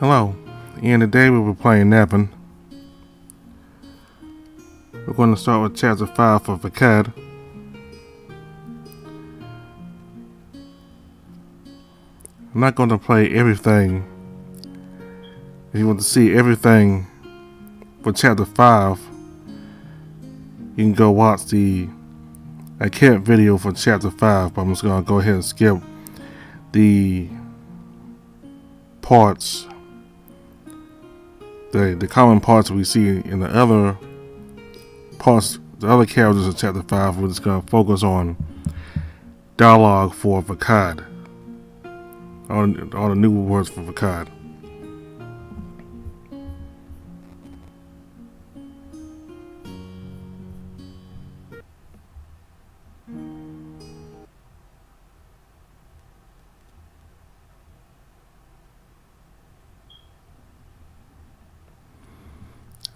Hello, and today we'll be playing NeveN. We're going to start with Chapter 5 for Vekad. I'm not going to play everything. If you want to see everything for Chapter 5, you can go watch the account video for Chapter 5, but I'm just going to go ahead and skip the parts, the common parts we see in the other parts, the other characters of Chapter 5. We're just going to focus on dialogue for Vekad, all the new words for Vekad.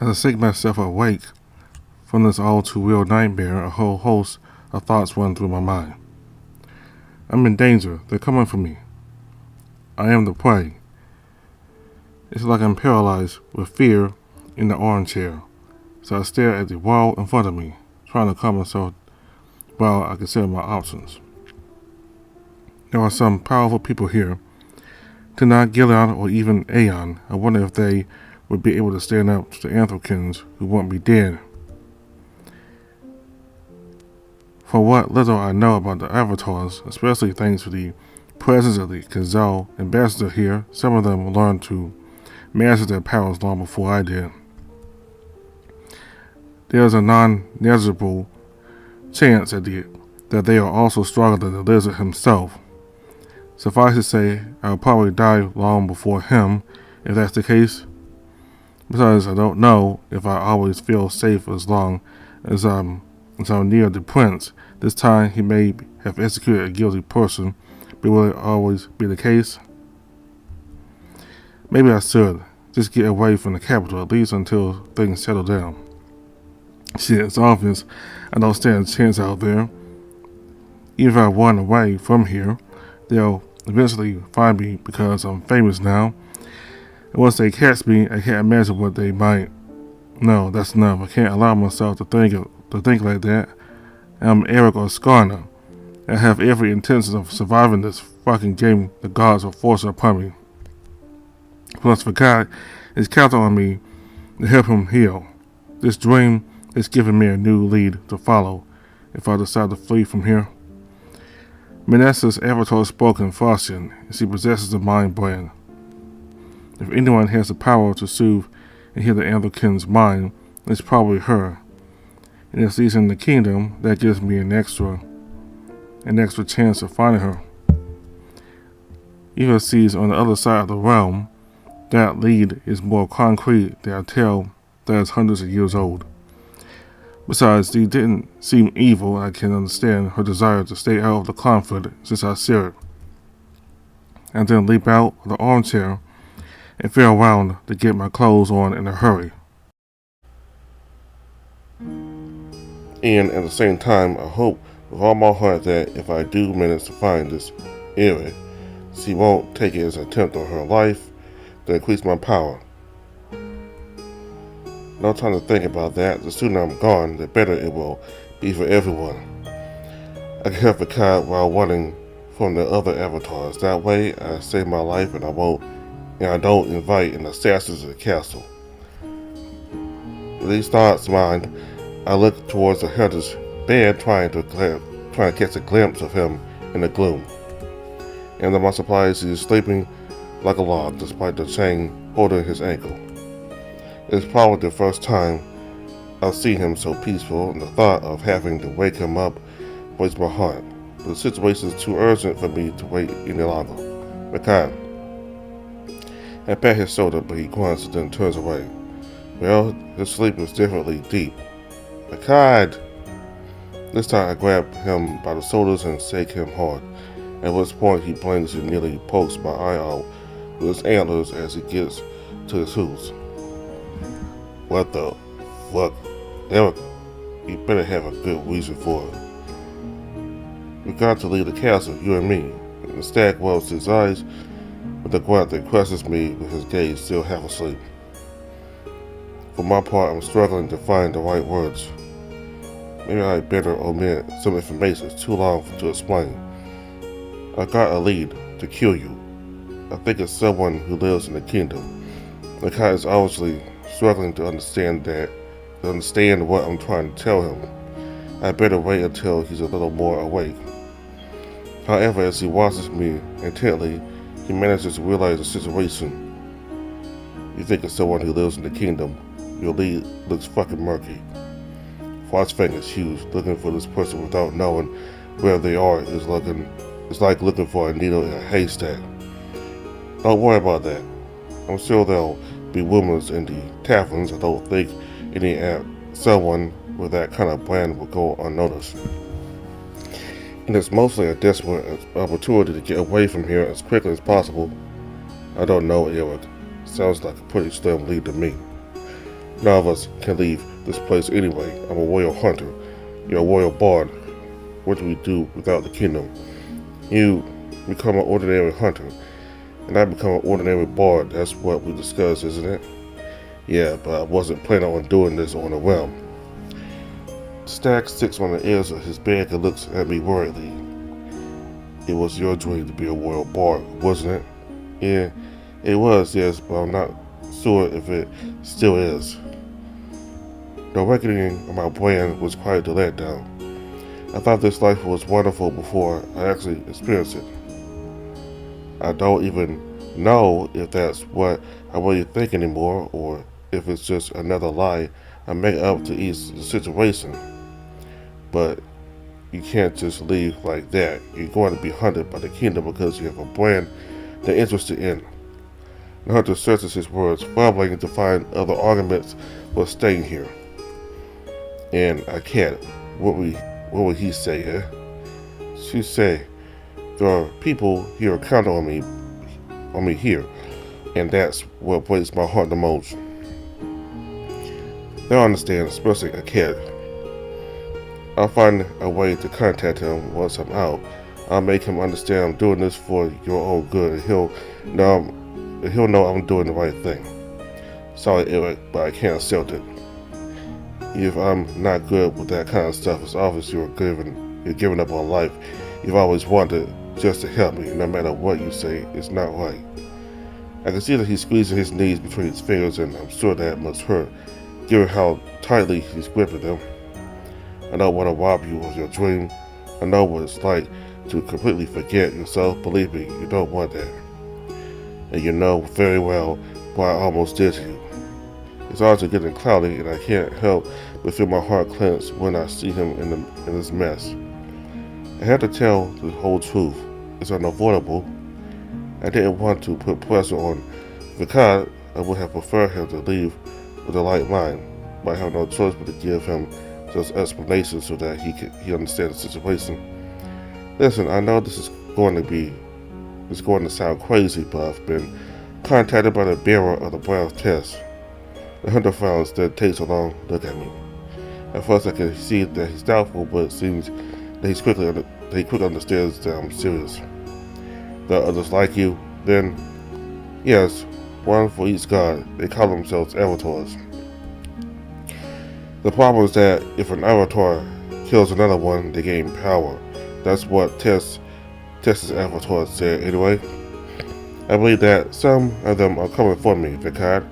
As I shake myself awake from this all-too-real nightmare, a whole host of thoughts run through my mind. I'm in danger. They're coming for me. I am the prey. It's like I'm paralyzed with fear in the armchair, so I stare at the wall in front of me, trying to calm myself while I consider my options. There are some powerful people here. Tonight, Gilead, or even Aeon. I wonder if they would be able to stand up to the Anthropins who want me dead. For what little I know about the avatars, especially thanks to the presence of the Kazal ambassador here, some of them learned to master their powers long before I did. There is a non-negligible chance that they are also stronger than the lizard himself. Suffice to say, I'll probably die long before him, if that's the case. Besides, I don't know if I always feel safe as long as I'm near the prince. This time he may have executed a guilty person, but will it always be the case? Maybe I should just get away from the capital, at least until things settle down. Shit, it's obvious I don't stand a chance out there. Even if I run away from here, they'll eventually find me because I'm famous now. And once they catch me, I can't imagine what they might. No, that's enough. I can't allow myself to think like that. I'm Eric or Skarna. I have every intention of surviving this fucking game the gods are forcing upon me. Plus, Vekad is counting on me to help him heal. This dream is giving me a new lead to follow if I decide to flee from here. Manasseh's avatar spoke in Faustian, and she possesses the mind brand. If anyone has the power to soothe and heal the Anthrokin's mind, it's probably her. And if she's in the kingdom, that gives me an extra chance of finding her. Even if she's on the other side of the realm, that lead is more concrete than a tale that is hundreds of years old. Besides, she didn't seem evil. I can understand her desire to stay out of the conflict since I see it. And then leap out of the armchair and feel around to get my clothes on in a hurry. And at the same time, I hope with all my heart that if I do manage to find this area, she won't take it as an attempt on her life to increase my power. No time to think about that. The sooner I'm gone, the better it will be for everyone. I can help Vekad while running from the other avatars. That way, I save my life and I don't invite an assassin to the castle. With these thoughts in mind, I look towards the hunter's bed, trying to catch a glimpse of him in the gloom. And to my surprise, he is sleeping like a log, despite the chain holding his ankle. It's probably the first time I've seen him so peaceful, and the thought of having to wake him up breaks my heart. But the situation is too urgent for me to wait any longer. Vekad. I pat his shoulder, but he grunts and then turns away. Well, his sleep is definitely deep. Vekad! This time I grab him by the shoulders and shake him hard, at which point he blinks and nearly pokes my eye out with his antlers as he gets to his hooves. What the fuck? Eric, you better have a good reason for it. We got to leave the castle, you and me. And the stag rolls his eyes with a grunt that crushes me with his gaze still half asleep. For my part, I'm struggling to find the right words. Maybe I better omit some information. It's too long to explain. I got a lead to kill you. I think it's someone who lives in the kingdom. Vekad is obviously struggling to understand what I'm trying to tell him. I better wait until he's a little more awake. However, as he watches me intently, he manages to realize the situation. You think it's someone who lives in the kingdom. Your lead looks fucking murky. Frost fingers huge, looking for this person without knowing where they are is like looking for a needle in a haystack. Don't worry about that. I'm sure there'll be rumors in the taverns. I don't think someone with that kind of brand will go unnoticed. And it's mostly a desperate opportunity to get away from here as quickly as possible. I don't know, Eric. Sounds like a pretty slim lead to me. None of us can leave this place anyway. I'm a royal hunter. You're a royal bard. What do we do without the kingdom? You become an ordinary hunter, and I become an ordinary bard. That's what we discussed, isn't it? Yeah, but I wasn't planning on doing this on a whim. Stag sits on the edge of his bed and looks at me worriedly. It was your dream to be a royal bard, wasn't it? Yeah, it was, yes, but I'm not sure if it still is. The awakening of my brand was quite a letdown. I thought this life was wonderful before I actually experienced it. I don't even know if that's what I really think anymore, or if it's just another lie I make up to ease the situation. But you can't just leave like that. You're going to be hunted by the kingdom because you have a brand they're interested in. The hunter searches his words, fumbling to find other arguments for staying here. And I can't. What would he say, eh? She say, there are people here counting on me here, and that's what breaks my heart the most. They'll understand, especially a kid. I'll find a way to contact him once I'm out. I'll make him understand I'm doing this for your own good, and he'll know I'm doing the right thing. Sorry, Eric, but I can't accept it. If I'm not good with that kind of stuff, it's obvious you're giving up on life. You've always wanted just to help me, no matter what you say, it's not right. I can see that he's squeezing his knees between his fingers, and I'm sure that must hurt, given how tightly he's gripping them. I don't want to rob you of your dream. I know what it's like to completely forget yourself. Believe me, you don't want that. And you know very well what I almost did to you. It's also getting cloudy, and I can't help but feel my heart clench when I see him in this mess. I had to tell the whole truth. It's unavoidable. I didn't want to put pressure on Vekad. I would have preferred him to leave with a light mind, but I have no choice but to give him just explanations so that he understands the situation. Listen, I know this is going to sound crazy, but I've been contacted by the bearer of the brown test. The hunter frowns, then takes a long look at me. At first I can see that he's doubtful, but it seems that he quickly understands that I'm serious. There are others like you, then yes, one for each god. They call themselves avatars. The problem is that if an avatar kills another one, they gain power. That's what Tess's avatar said anyway. I believe that some of them are coming for me, Vekad.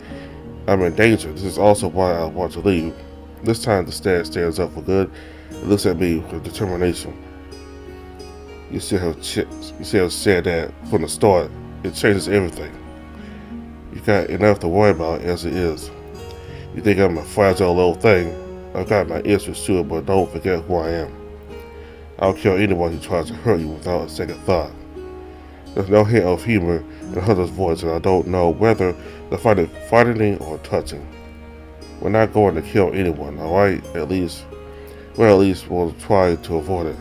I'm in danger. This is also why I want to leave. This time the stag stands up for good and looks at me with determination. You should have said that from the start. It changes everything. You got enough to worry about as it is. You think I'm a fragile little thing? I've got my answers to it, but don't forget who I am. I'll kill anyone who tries to hurt you without a second thought. There's no hint of humor in Hunter's voice, and I don't know whether to find it frightening or touching. We're not going to kill anyone, alright? At least we'll try to avoid it.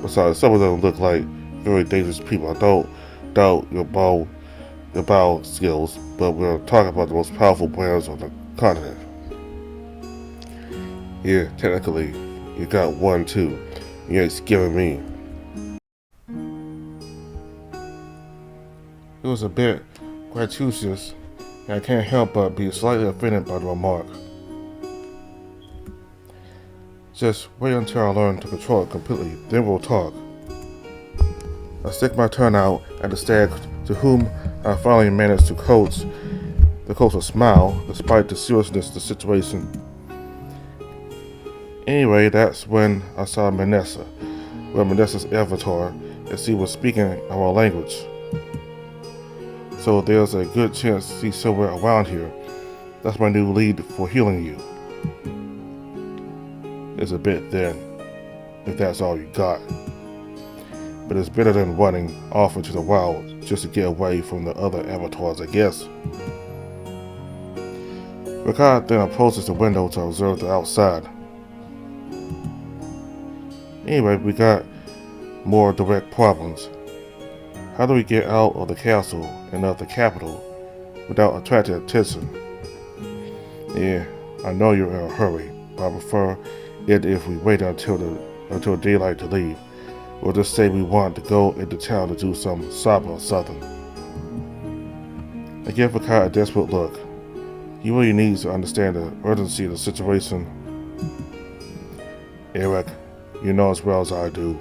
Besides, some of them look like very dangerous people. I don't doubt your bow skills, but we're talking about the most powerful brands on the continent. Yeah, technically, you got one too. You ain't scaring me. It was a bit gratuitous, and I can't help but be slightly offended by the remark. Just wait until I learn to control it completely, then we'll talk. I stick my tongue out at the stag, to whom I finally managed to coax a smile, despite the seriousness of the situation. Anyway, that's when I saw Manessa, with Manessa's avatar, and she was speaking our language. So there's a good chance she's somewhere around here. That's my new lead for healing you. It's a bit thin, if that's all you got. But it's better than running off into the wild just to get away from the other avatars, I guess. Vekad then approaches the window to observe the outside. Anyway, we got more direct problems. How do we get out of the castle and of the capital without attracting attention? Yeah, I know you're in a hurry, but I prefer it if we wait until daylight to leave. Or just say we want to go into town to do some shopping or something. I give Vekad a desperate look. He really needs to understand the urgency of the situation. Eric, you know as well as I do,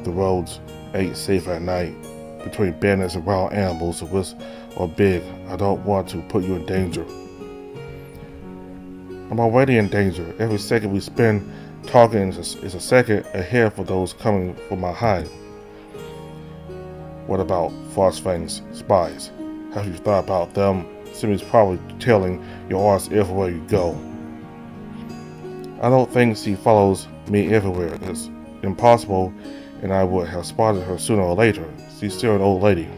the roads ain't safe at night. Between bandits and wild animals, the risks are big. I don't want to put you in danger. I'm already in danger. Every second we spend talking is a second ahead for those coming from behind. What about Frostfang's spies? Have you thought about them? Simi's probably telling your arse everywhere you go. I don't think she follows me everywhere. It's impossible, and I would have spotted her sooner or later. She's still an old lady.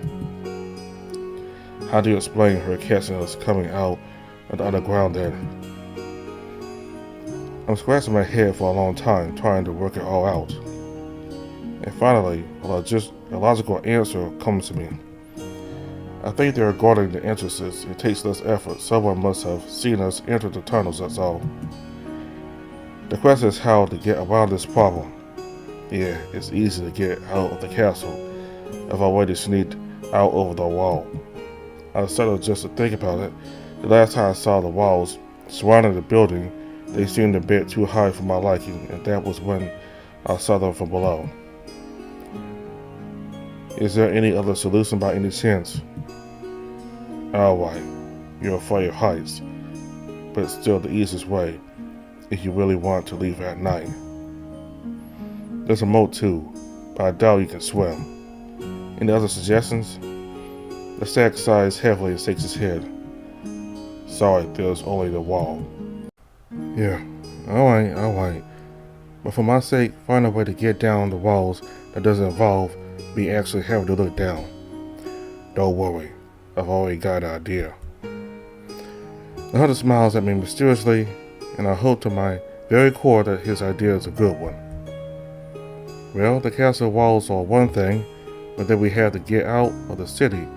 How do you explain her catching us coming out of the underground then? I'm scratching my head for a long time, trying to work it all out. And finally, a logical answer comes to me. I think they're guarding the entrances. It takes less effort. Someone must have seen us enter the tunnels, that's all. The question is how to get around this problem. Yeah, it's easy to get out of the castle. I've already sneaked out over the wall. I started just to think about it. The last time I saw the walls surrounding the building, they seemed a bit too high for my liking, and that was when I saw them from below. Is there any other solution by any chance? Alright, you're afraid of heights, but it's still the easiest way if you really want to leave at night. There's a moat too, but I doubt you can swim. Any other suggestions? The stag sighs heavily and shakes his head. Sorry, there's only the wall. Yeah, alright. But for my sake, find a way to get down the walls that doesn't involve me actually having to look down. Don't worry, I've already got an idea. The hunter smiles at me mysteriously, and I hope to my very core that his idea is a good one. Well, the castle walls are one thing, but then we have to get out of the city,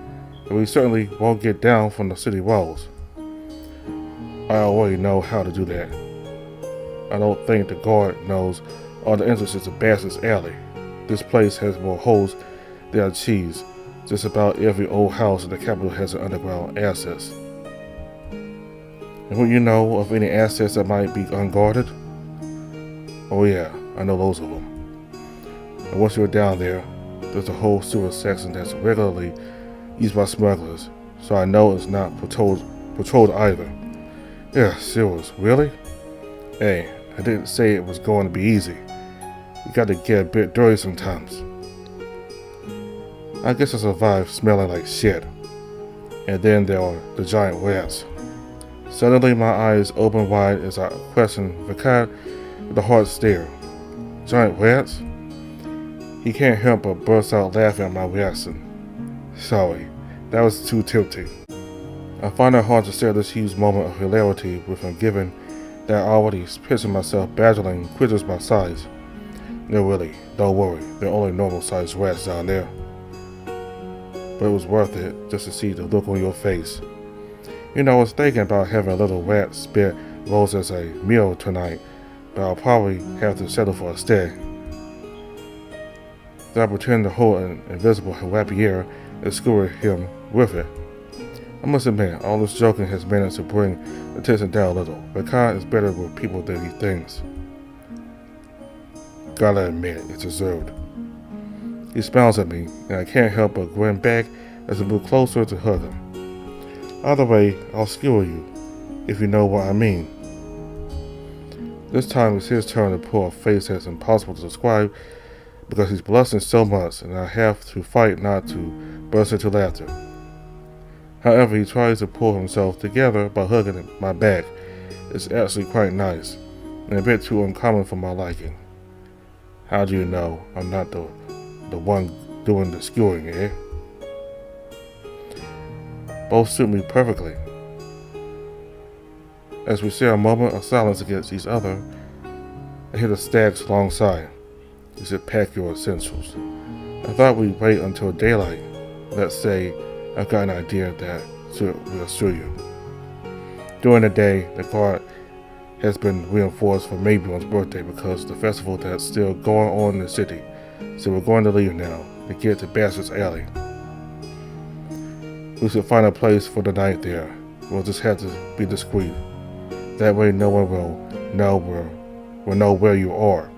and we certainly won't get down from the city walls. I already know how to do that. I don't think the guard knows all the entrances to Bastards Alley. This place has more holes than cheese. Just about every old house in the capital has an underground access. And when you know of any assets that might be unguarded? Oh yeah, I know those of them. And once you're down there, there's a whole sewer section that's regularly used by smugglers, so I know it's not patrolled either. Yeah, sewers, really? Hey, I didn't say it was going to be easy. You got to get a bit dirty sometimes. I guess I survived smelling like shit. And then there are the giant rats. Suddenly my eyes open wide as I question Vekad with a hard stare. Giant rats? He can't help but burst out laughing at my reaction. Sorry, that was too tempting. I find it hard to share this huge moment of hilarity with him, given that I already picture myself battling creatures my size. No, really, don't worry, they're only normal-sized rats down there. But it was worth it just to see the look on your face. You know, I was thinking about having a little rat spit rolls as a meal tonight, but I'll probably have to settle for a steak. Then I pretend to hold an invisible rapier and skewer him with it. I must admit, all this joking has managed to bring the tension down a little. Vekad is better with people than he thinks. Gotta admit, it's deserved. He smiles at me, and I can't help but grin back as I move closer to hug him. Either way, I'll skewer you, if you know what I mean. This time it's his turn to pull a face that's impossible to describe because he's blushing so much, and I have to fight not to burst into laughter. However, he tries to pull himself together by hugging my back. It's actually quite nice, and a bit too uncommon for my liking. How do you know I'm not the one doing the skewering, eh? Both suit me perfectly. As we share a moment of silence against each other, I hear the stag's long sigh. He said, "Pack your essentials." I thought we'd wait until daylight. Let's say I've got an idea that will assure you. During the day, the guard has been reinforced for NeveN's birthday because of the festival that's still going on in the city. So we're going to leave now to get to Bastard's Alley. We should find a place for the night there. We'll just have to be discreet. That way no one will know where you are.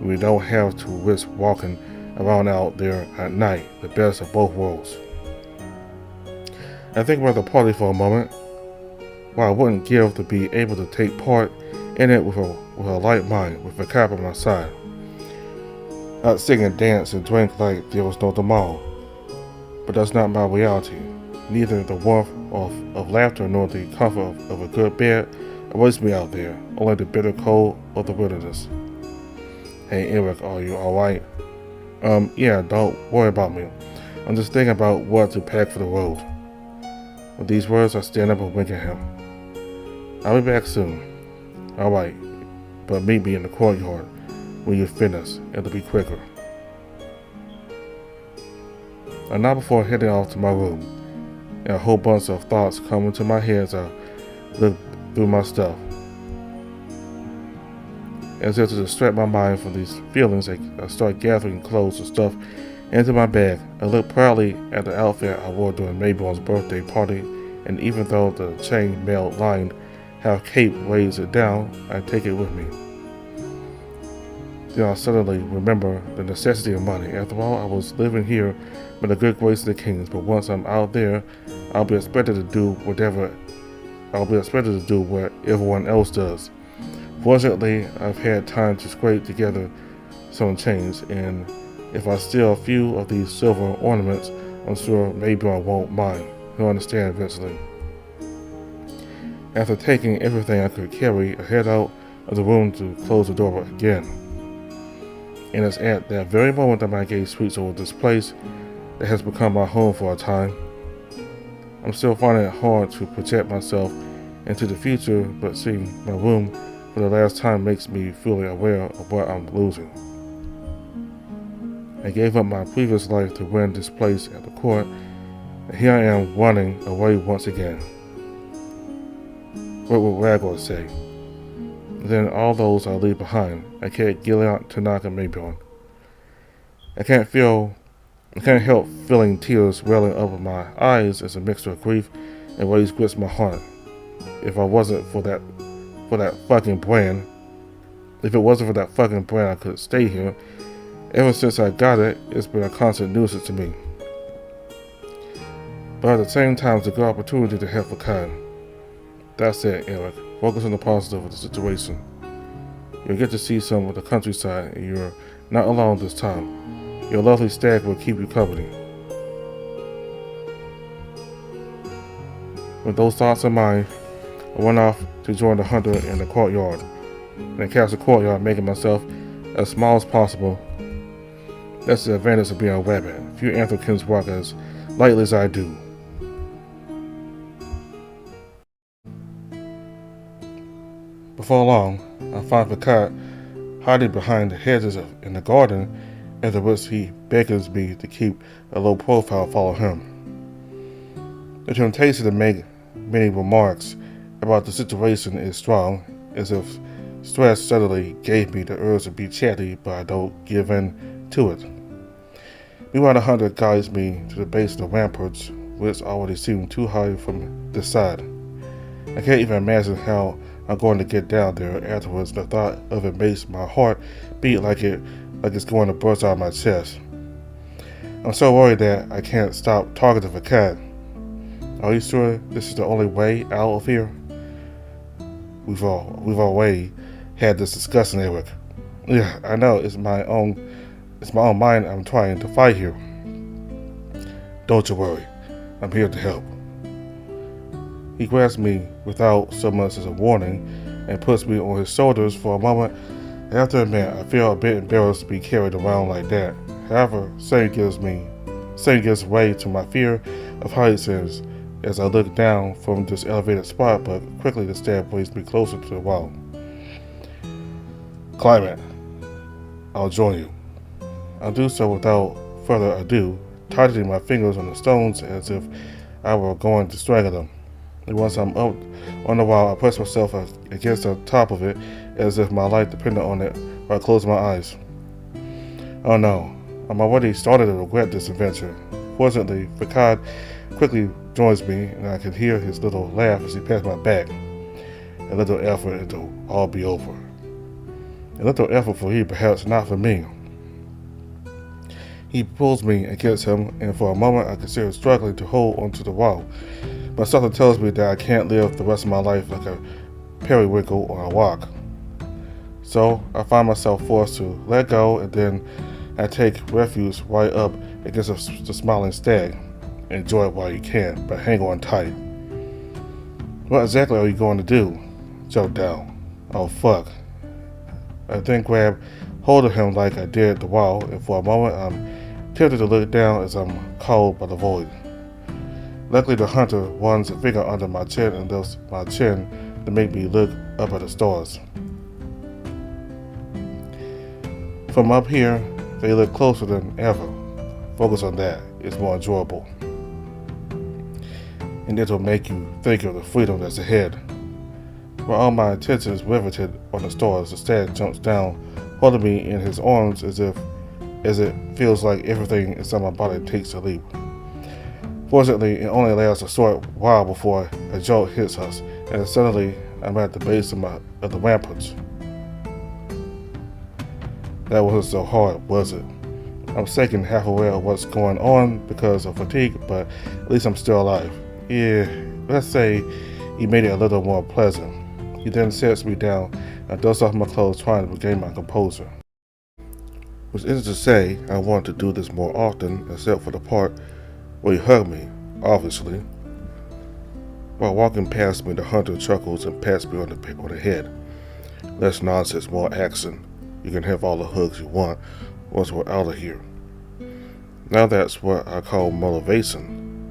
We don't have to risk walking around out there at night, the best of both worlds. I think about the party for a moment. While I wouldn't give to be able to take part in it with a light mind, with Vekad on my side. I'd sing and dance and drink like there was no tomorrow. But that's not my reality. Neither the warmth of laughter nor the comfort of a good bed awaits me out there, only the bitter cold of the wilderness. Hey Eric, are you alright? Yeah, don't worry about me. I'm just thinking about what to pack for the road. With these words, I stand up and wink at him. I'll be back soon. Alright, but meet me in the courtyard when you're finished. It'll be quicker. And now before heading off to my room, and a whole bunch of thoughts come into my head as I look through my stuff. As if to distract my mind from these feelings, I start gathering clothes and stuff into my bag. I look proudly at the outfit I wore during NeveN's birthday party, and even though the chain mail lined half cape weighs it down, I take it with me. Then I suddenly remember the necessity of money. After all, I was living here by the good grace of the kings, but once I'm out there, I'll be expected to do what everyone else does. Fortunately, I've had time to scrape together some change, and if I steal a few of these silver ornaments, I'm sure NeveN won't mind. He'll understand eventually. After taking everything I could carry, I head out of the room to close the door again. And it's at that very moment that my gaze sweeps over this place that has become my home for a time. I'm still finding it hard to project myself into the future, but seeing my room for the last time makes me fully aware of what I'm losing. I gave up my previous life to win this place at the court, and here I am running away once again. What would Ragor say? Then all those I leave behind, I can't get out to knock on NeveN. I can't help feeling tears welling up in my eyes as a mixture of grief and rage grips my heart. If it wasn't for that fucking brand, I could stay here. Ever since I got it, it's been a constant nuisance to me. But at the same time, it's a good opportunity to help Vekad. That's it, Eric. Focus on the positive of the situation. You'll get to see some of the countryside, and you're not alone this time. Your lovely stag will keep you company. With those thoughts in mind, I went off to join the hunter in the courtyard, and I cast the courtyard, making myself as small as possible. That's the advantage of being a rabbit. Few Anthracans walk as lightly as I do. Before long, I find Vekad hiding behind the hedges in the garden, after which he beckons me to keep a low profile follow him. The temptation to make many remarks about the situation is strong, as if stress suddenly gave me the urge to be chatty, but I don't give in to it. Meanwhile, the hunter guides me to the base of the ramparts, which already seemed too high from this side. I can't even imagine how I'm going to get down there afterwards. The thought of it makes my heart beat like it's going to burst out of my chest. I'm so worried that I can't stop talking to Vekad. Are you sure this is the only way out of here? We've already had this discussion, Eric. Yeah, I know. It's my own mind I'm trying to fight here. Don't you worry. I'm here to help. He grabs me without so much as a warning and puts me on his shoulders for a moment. I have to admit, I feel a bit embarrassed to be carried around like that. However, saying gives way to my fear of heights as I look down from this elevated spot, but quickly the stab brings me closer to the wall. Climb it. I'll join you. I'll do so without further ado, tightening my fingers on the stones as if I were going to strangle them. And once I'm up on the wall, I press myself against the top of it as if my life depended on it, or I close my eyes. Oh no, I'm already starting to regret this adventure. Fortunately, Vekad quickly joins me, and I can hear his little laugh as he pats my back. A little effort and it'll all be over. A little effort for you, perhaps not for me. He pulls me against him, and for a moment I consider struggling to hold onto the wall. But something tells me that I can't live the rest of my life like a periwinkle on a rock. So I find myself forced to let go, and then I take refuge right up against the smiling stag. Enjoy it while you can, but hang on tight. What exactly are you going to do? Jump down. Oh fuck. I then grab hold of him like I did the wall, and for a moment I'm tempted to look down as I'm called by the void. Luckily the hunter runs a finger under my chin and lifts my chin to make me look up at the stars. From up here, they look closer than ever. Focus on that, it's more enjoyable. And it'll make you think of the freedom that's ahead. While all my attention is riveted on the stars, the stag jumps down, holding me in his arms as it feels like everything inside my body takes a leap. Fortunately, it only lasts a short while before a jolt hits us, and suddenly I'm at the base of the ramparts. That wasn't so hard, was it? I'm shaking, half aware of what's going on because of fatigue, but at least I'm still alive. Yeah, let's say he made it a little more pleasant. He then sets me down and dusts off my clothes, trying to regain my composure. Which isn't to say I want to do this more often, except for the part where he hugged me, obviously. While walking past me, the hunter chuckles and pats me on the head. Less nonsense, more action. You can have all the hugs you want once we're out of here. Now that's what I call motivation.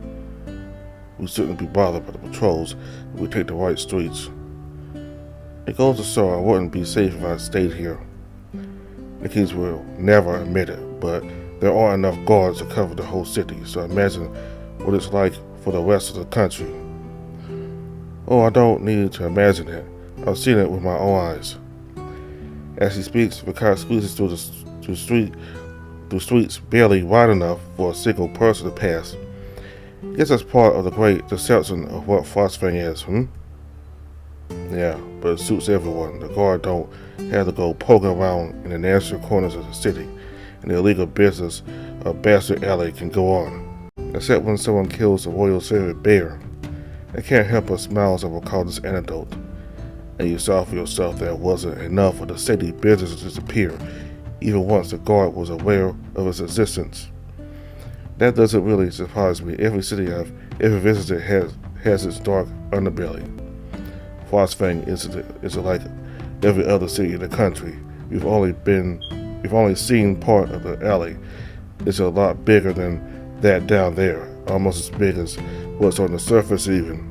We shouldn't be bothered by the patrols if we take the right streets. It goes to show I wouldn't be safe if I stayed here. The Kings will never admit it, but there aren't enough guards to cover the whole city, so imagine what it's like for the rest of the country. Oh, I don't need to imagine it. I've seen it with my own eyes. As he speaks, Vekad squeezes through streets barely wide enough for a single person to pass. I guess that's part of the great deception of what Frostfang is, Yeah, but it suits everyone. The guard don't have to go poking around in the nastier corners of the city, and the illegal business of Bastard Alley can go on. Except when someone kills a royal favorite bear. I can't help but smile as I recall this anecdote. And you saw for yourself that it wasn't enough for the city business to disappear, even once the guard was aware of its existence. That doesn't really surprise me. Every city I've ever visited has its dark underbelly. Frostfang isn't like every other city in the country. We've only seen part of the alley. It's a lot bigger than that down there, almost as big as what's on the surface even.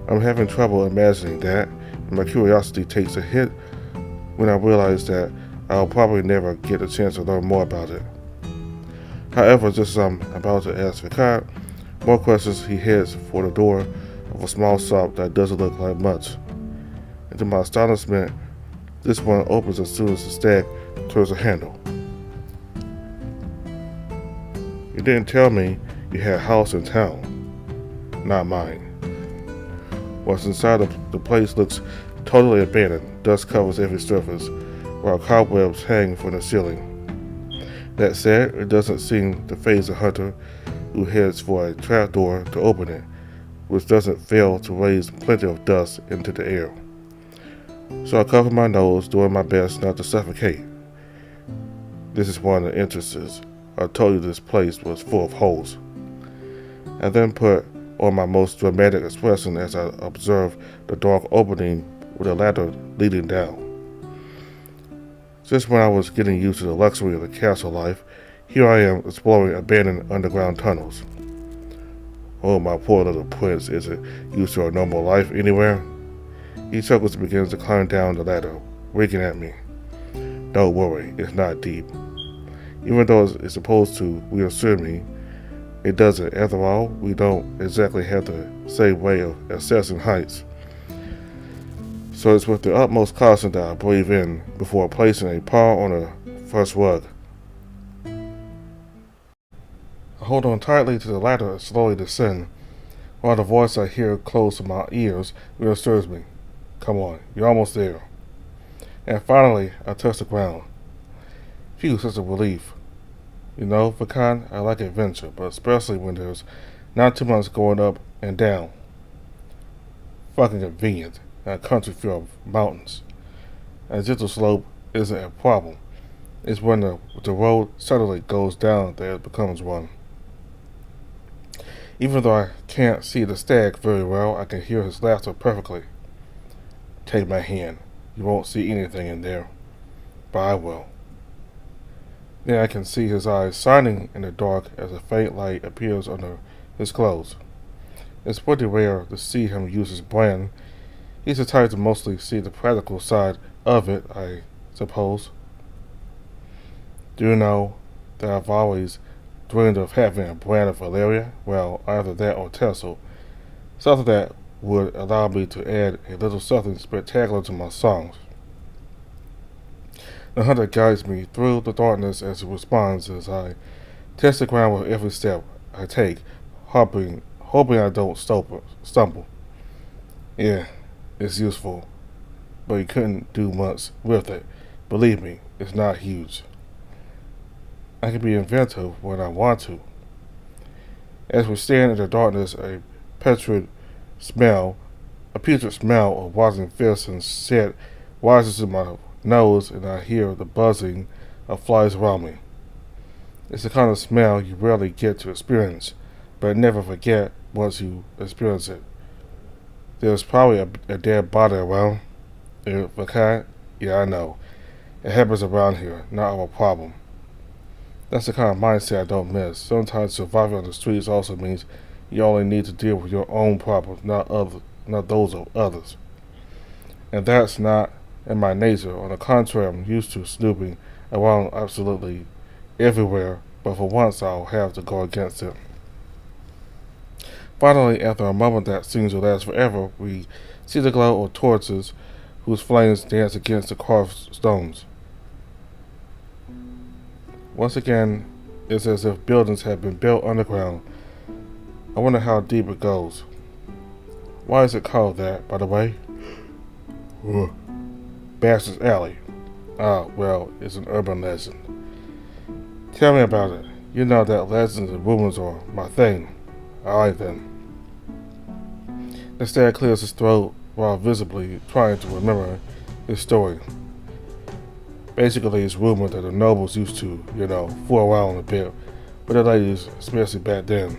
I'm having trouble imagining that, and my curiosity takes a hit when I realize that I'll probably never get a chance to learn more about it. However, just as I'm about to ask Vekad more questions, he heads for the door of a small shop that doesn't look like much. And to my astonishment, this one opens as soon as the stag turns the handle. You didn't tell me You had a house in town. Not mine. What's inside of the place looks totally abandoned. Dust covers every surface, while cobwebs hang from the ceiling. That said, it doesn't seem to faze a hunter who heads for a trapdoor to open it, which doesn't fail to raise plenty of dust into the air. So I cover my nose, doing my best not to suffocate. This is one of the entrances. I told you this place was full of holes. I then put on my most dramatic expression as I observed the dark opening with a ladder leading down. Just when I was getting used to the luxury of the castle life, here I am exploring abandoned underground tunnels. Oh, my poor little prince isn't used to a normal life anywhere. He chuckles and begins to climb down the ladder, winking at me. Don't worry, it's not deep. Even though it's supposed to reassure me, it doesn't. After all, we don't exactly have the same way of assessing heights. So it's with the utmost caution that I breathe in before placing a paw on the first rug. I hold on tightly to the ladder and slowly descend, while the voice I hear close to my ears reassures me. Come on, you're almost there. And finally, I touch the ground. Phew, such a relief. You know, Vekad, I like adventure, but especially when there's not too much going up and down. Fucking convenient in a country full of mountains. A gentle slope isn't a problem. It's when the road suddenly goes down that it becomes one. Even though I can't see the stag very well, I can hear his laughter perfectly. Take my hand. You won't see anything in there, but I will. Then I can see his eyes shining in the dark as a faint light appears under his clothes. It's pretty rare to see him use his brain. He's the type to mostly see the practical side of it, I suppose. Do you know that I've always dreamed of having a brand of Valeria? Well, either that or Tessel. Something that would allow me to add a little something spectacular to my songs. The hunter guides me through the darkness as he responds as I test the ground with every step I take, hoping I don't stumble. Yeah, it's useful, but you couldn't do much with it. Believe me, it's not huge. I can be inventive when I want to. As we stand in the darkness, a putrid smell of rotting fish and shit rises to my nose, and I hear the buzzing of flies around me. It's the kind of smell you rarely get to experience, but never forget once you experience it. There's probably a dead body around. Vekad? Yeah, I know. It happens around here, not our problem. That's the kind of mindset I don't miss. Sometimes surviving on the streets also means you only need to deal with your own problems, not those of others. And that's not in my nature. On the contrary, I'm used to snooping around absolutely everywhere, but for once I'll have to go against it. Finally, after a moment that seems to last forever, we see the glow of torches whose flames dance against the carved stones. Once again, it's as if buildings have been built underground. I wonder how deep it goes. Why is it called that, by the way? Bastard's Alley. Ah, well, it's an urban legend. Tell me about it. You know that legends and rumors are my thing. Alright then. The stag clears his throat while visibly trying to remember his story. Basically, it's rumored that the nobles used to, fool around a bit with the ladies, especially back then.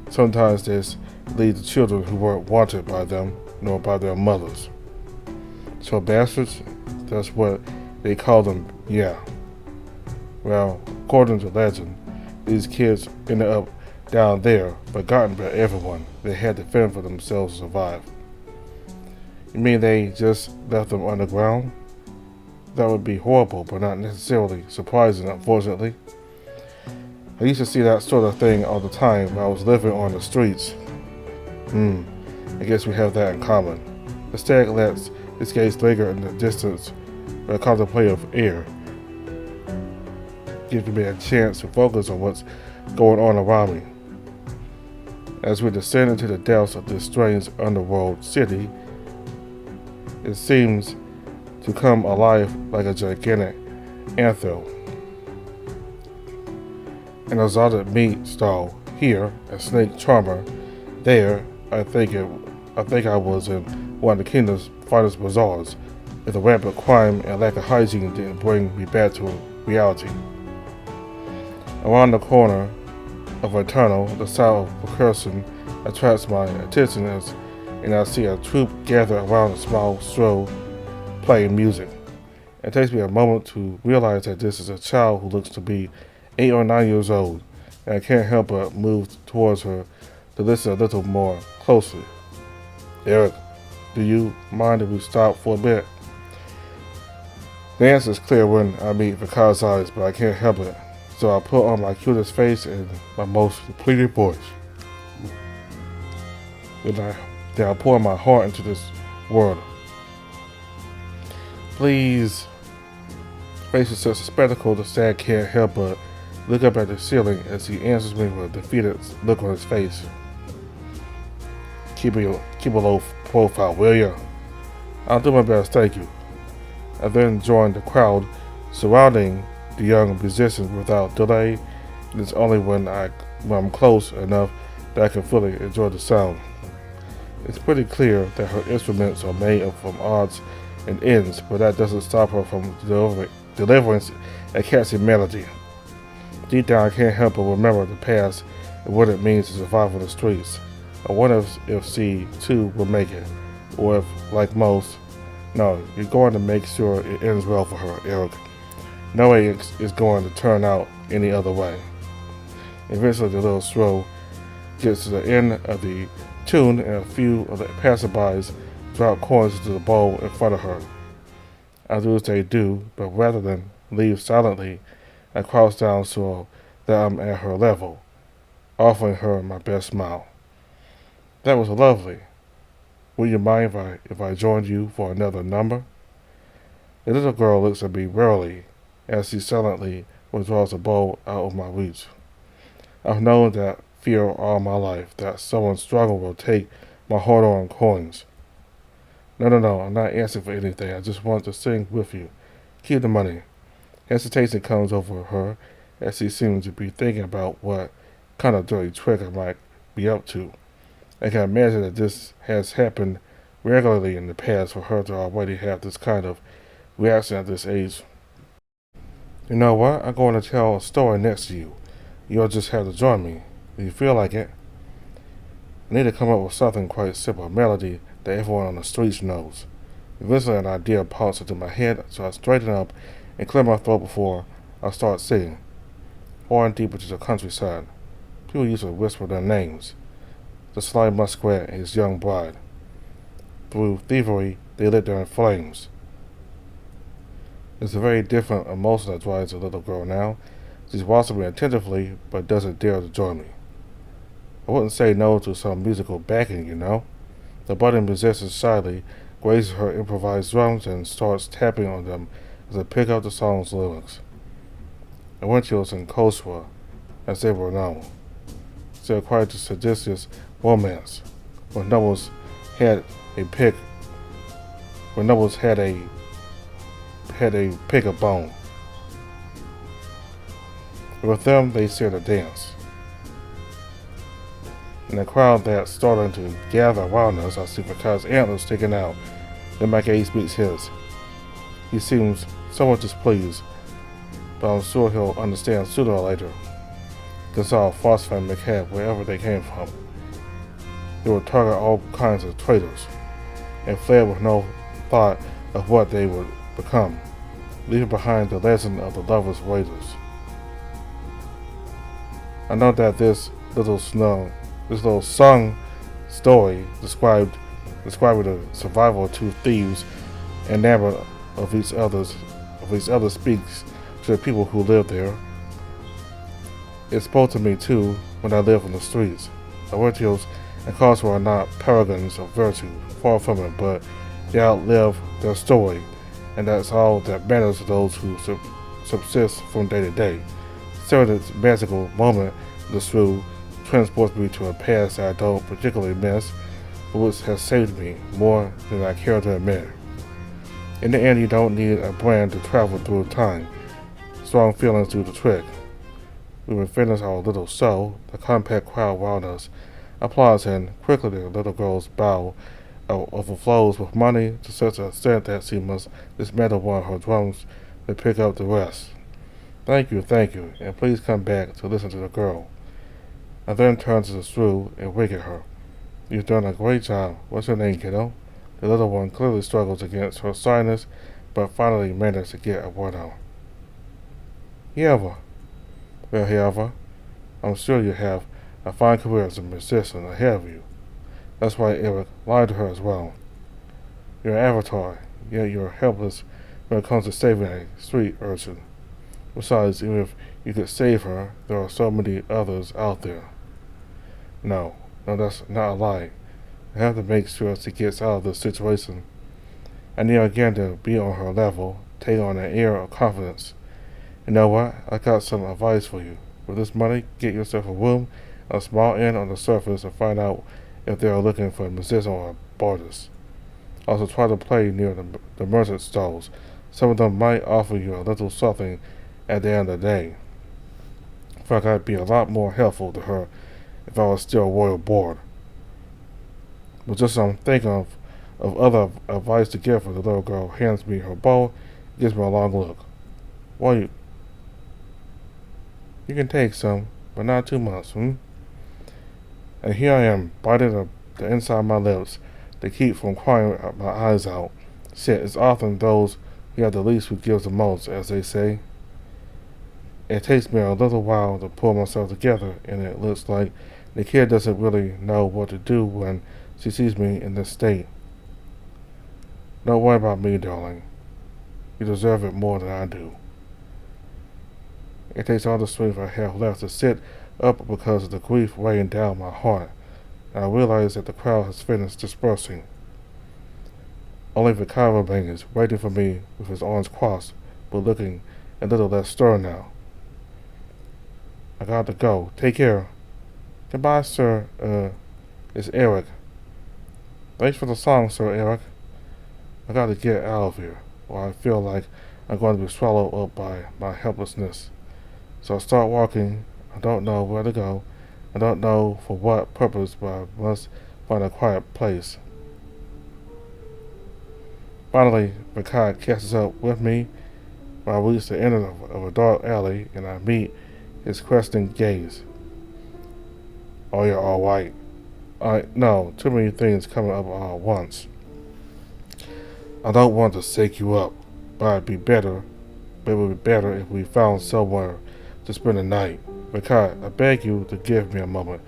Sometimes this lead to children who weren't wanted by them, nor by their mothers. So bastards, that's what they call them, yeah. Well, according to legend, these kids ended up down there, forgotten by everyone. They had to fend for themselves to survive. You mean they just left them underground? That would be horrible, but not necessarily surprising, unfortunately. I used to see that sort of thing all the time when I was living on the streets. I guess we have that in common. The stag lets his gaze linger in the distance with a contemplative air, giving me a chance to focus on what's going on around me. As we descend into the depths of this strange underworld city, it seems to come alive like a gigantic anthill. An exotic meat stall here, a snake charmer there. I think I was in one of the kingdom's finest bazaars, if the rampant crime and lack of hygiene didn't bring me back to reality. Around the corner of a tunnel, the sound of percussion attracts my attention and I see a troop gather around a small stroll playing music. It takes me a moment to realize that this is a child who looks to be 8 or 9 years old, and I can't help but move towards her to listen a little more closely. Eric, do you mind if we stop for a bit? The answer is clear when I meet Vekad's eyes, but I can't help it. So I put on my cutest face and my most pleading voice. Then I pour my heart into this world. Please. Face is such a spectacle, the sad can't help but look up at the ceiling as he answers me with a defeated look on his face. Keep a low profile, will ya? I'll do my best, thank you. I then joined the crowd surrounding the young musician without delay. It is only when I'm close enough that I can fully enjoy the sound. It's pretty clear that her instruments are made up from odds and ends, but that doesn't stop her from delivering a catchy melody. Deep down, I can't help but remember the past and what it means to survive on the streets. I wonder if she too will make it, or if, like most, no, you're going to make sure it ends well for her, Eric. No way it's going to turn out any other way. Eventually, the little stroll gets to the end of the tune, and a few of the passerbys drop coins into the bowl in front of her. I do as they do, but rather than leave silently, I crouch down so that I'm at her level, offering her my best smile. That was lovely. Would you mind if I joined you for another number? The little girl looks at me warily as she silently withdraws the bowl out of my reach. I've known that fear all my life, that someone strong will take my hard-earned coins. No, I'm not asking for anything. I just want to sing with you. Keep the money. Hesitation comes over her as she seems to be thinking about what kind of dirty trick I might be up to. I can imagine that this has happened regularly in the past for her to already have this kind of reaction at this age. You know what? I'm going to tell a story next to you. You'll just have to join me. Do you feel like it? I need to come up with something quite simple, a melody that everyone on the streets knows. Eventually an idea pops into my head, so I straighten up and clear my throat before I start singing. Far deep into the countryside, people used to whisper their names. The sly muskrat and his young bride. Through thievery, they lit their flames. It's a very different emotion that drives the little girl now. She's watching me attentively, but doesn't dare to join me. I wouldn't say no to some musical backing, you know. The budding musician shyly grazes her improvised drums and starts tapping on them as I pick up the song's lyrics. The Winchills and Koswa, as they were known. They are quite a seditious romance, where nobles had a pick a bone. With them, they shared a dance. In the crowd that's starting to gather around us, I see Vekad's antlers sticking out. Then my gaze meets his. He seems somewhat displeased, but I'm sure he'll understand sooner or later. Gonzalo falsified Vekad wherever they came from. They would target all kinds of traitors, and fled with no thought of what they would become, leaving behind the legend of the lovers' raiders. I know that this little sung story describing the survival of two thieves enamored of each other speaks to the people who live there. It spoke to me too when I lived on the streets. The Winchills and Cosmo are not paragons of virtue, far from it, but they outlive their story, and that's all that matters to those who subsist from day to day. Seeing this magical moment, the through transports me to a past that I don't particularly miss, but which has saved me more than I care to admit. In the end, you don't need a brand to travel through time. Strong feelings do the trick. We would finish our little show. The compact crowd around us applauds, and quickly the little girl's bow overflows with money to such an extent that she must dismantle one of her drums to pick up the rest. Thank you, and please come back to listen to the girl. I then turn to the shrew and wink at her. You've done a great job. What's your name, kiddo? The little one clearly struggles against her shyness, but finally manages to get a word out. Yeva. Well, Yeva, I'm sure you have a fine career as a musician ahead of you. That's why Eric lied to her as well. You're an avatar, yet you're helpless when it comes to saving a street urchin. Besides, even if you could save her, there are so many others out there. No, that's not a lie. I have to make sure she gets out of this situation. I need again to be on her level, take on an air of confidence. You know what? I got some advice for you. With this money, get yourself a room, a small inn on the surface, and find out if they are looking for a musician or a artist. Also, try to play near the merchant stalls. Some of them might offer you a little something at the end of the day. In fact, I'd be a lot more helpful to her if I was still royal board. But just I'm thinking of other advice to give her. The little girl hands me her bowl, gives me a long look. Well, you can take some, but not too much, And here I am, biting the inside of my lips to keep from crying my eyes out. Shit, it's often those who have the least who gives the most, as they say. It takes me a little while to pull myself together, and it looks like the kid doesn't really know what to do when she sees me in this state. Don't worry about me, darling. You deserve it more than I do. It takes all the strength I have left to sit up because of the grief weighing down my heart, and I realize that the crowd has finished dispersing. Only Vekad remains, waiting for me with his arms crossed, but looking a little less stern now. I got to go. Take care. Goodbye, sir. It's Eric. Thanks for the song, Sir Eric. I got to get out of here, or I feel like I'm going to be swallowed up by my helplessness. So I start walking. I don't know where to go. I don't know for what purpose, but I must find a quiet place. Finally, Vekad catches up with me when I reach the end of a dark alley, and I meet his questioning gaze. Oh, you're all right. No, too many things coming up all at once. I don't want to shake you up, but it would be better if we found somewhere to spend the night. Vekad, I beg you to give me a moment.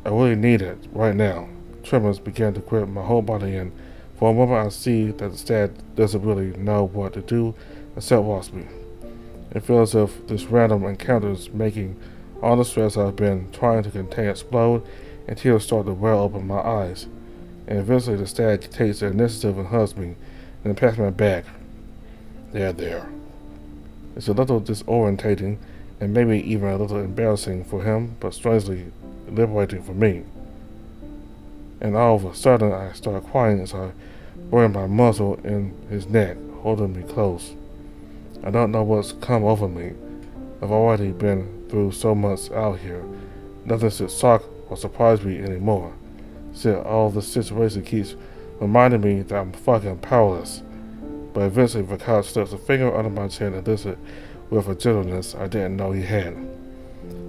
I really need it right now. Tremors begin to grip my whole body, and for a moment I see that the stag doesn't really know what to do except watch me. It feels as if this random encounter is making all the stress I've been trying to contain explode, and tears start to well up in my eyes. And eventually the stag takes the initiative and hugs me, and then pats my back. There. It's a little disorientating, and maybe even a little embarrassing for him, but strangely liberating for me. And all of a sudden I start crying as I bury my muzzle in his neck, holding me close. I don't know what's come over me. I've already been through so much out here. Nothing should shock or surprise me anymore. Still, all this situation keeps reminding me that I'm fucking powerless. But eventually Vekad slips a finger under my chin and does it with a gentleness I didn't know he had.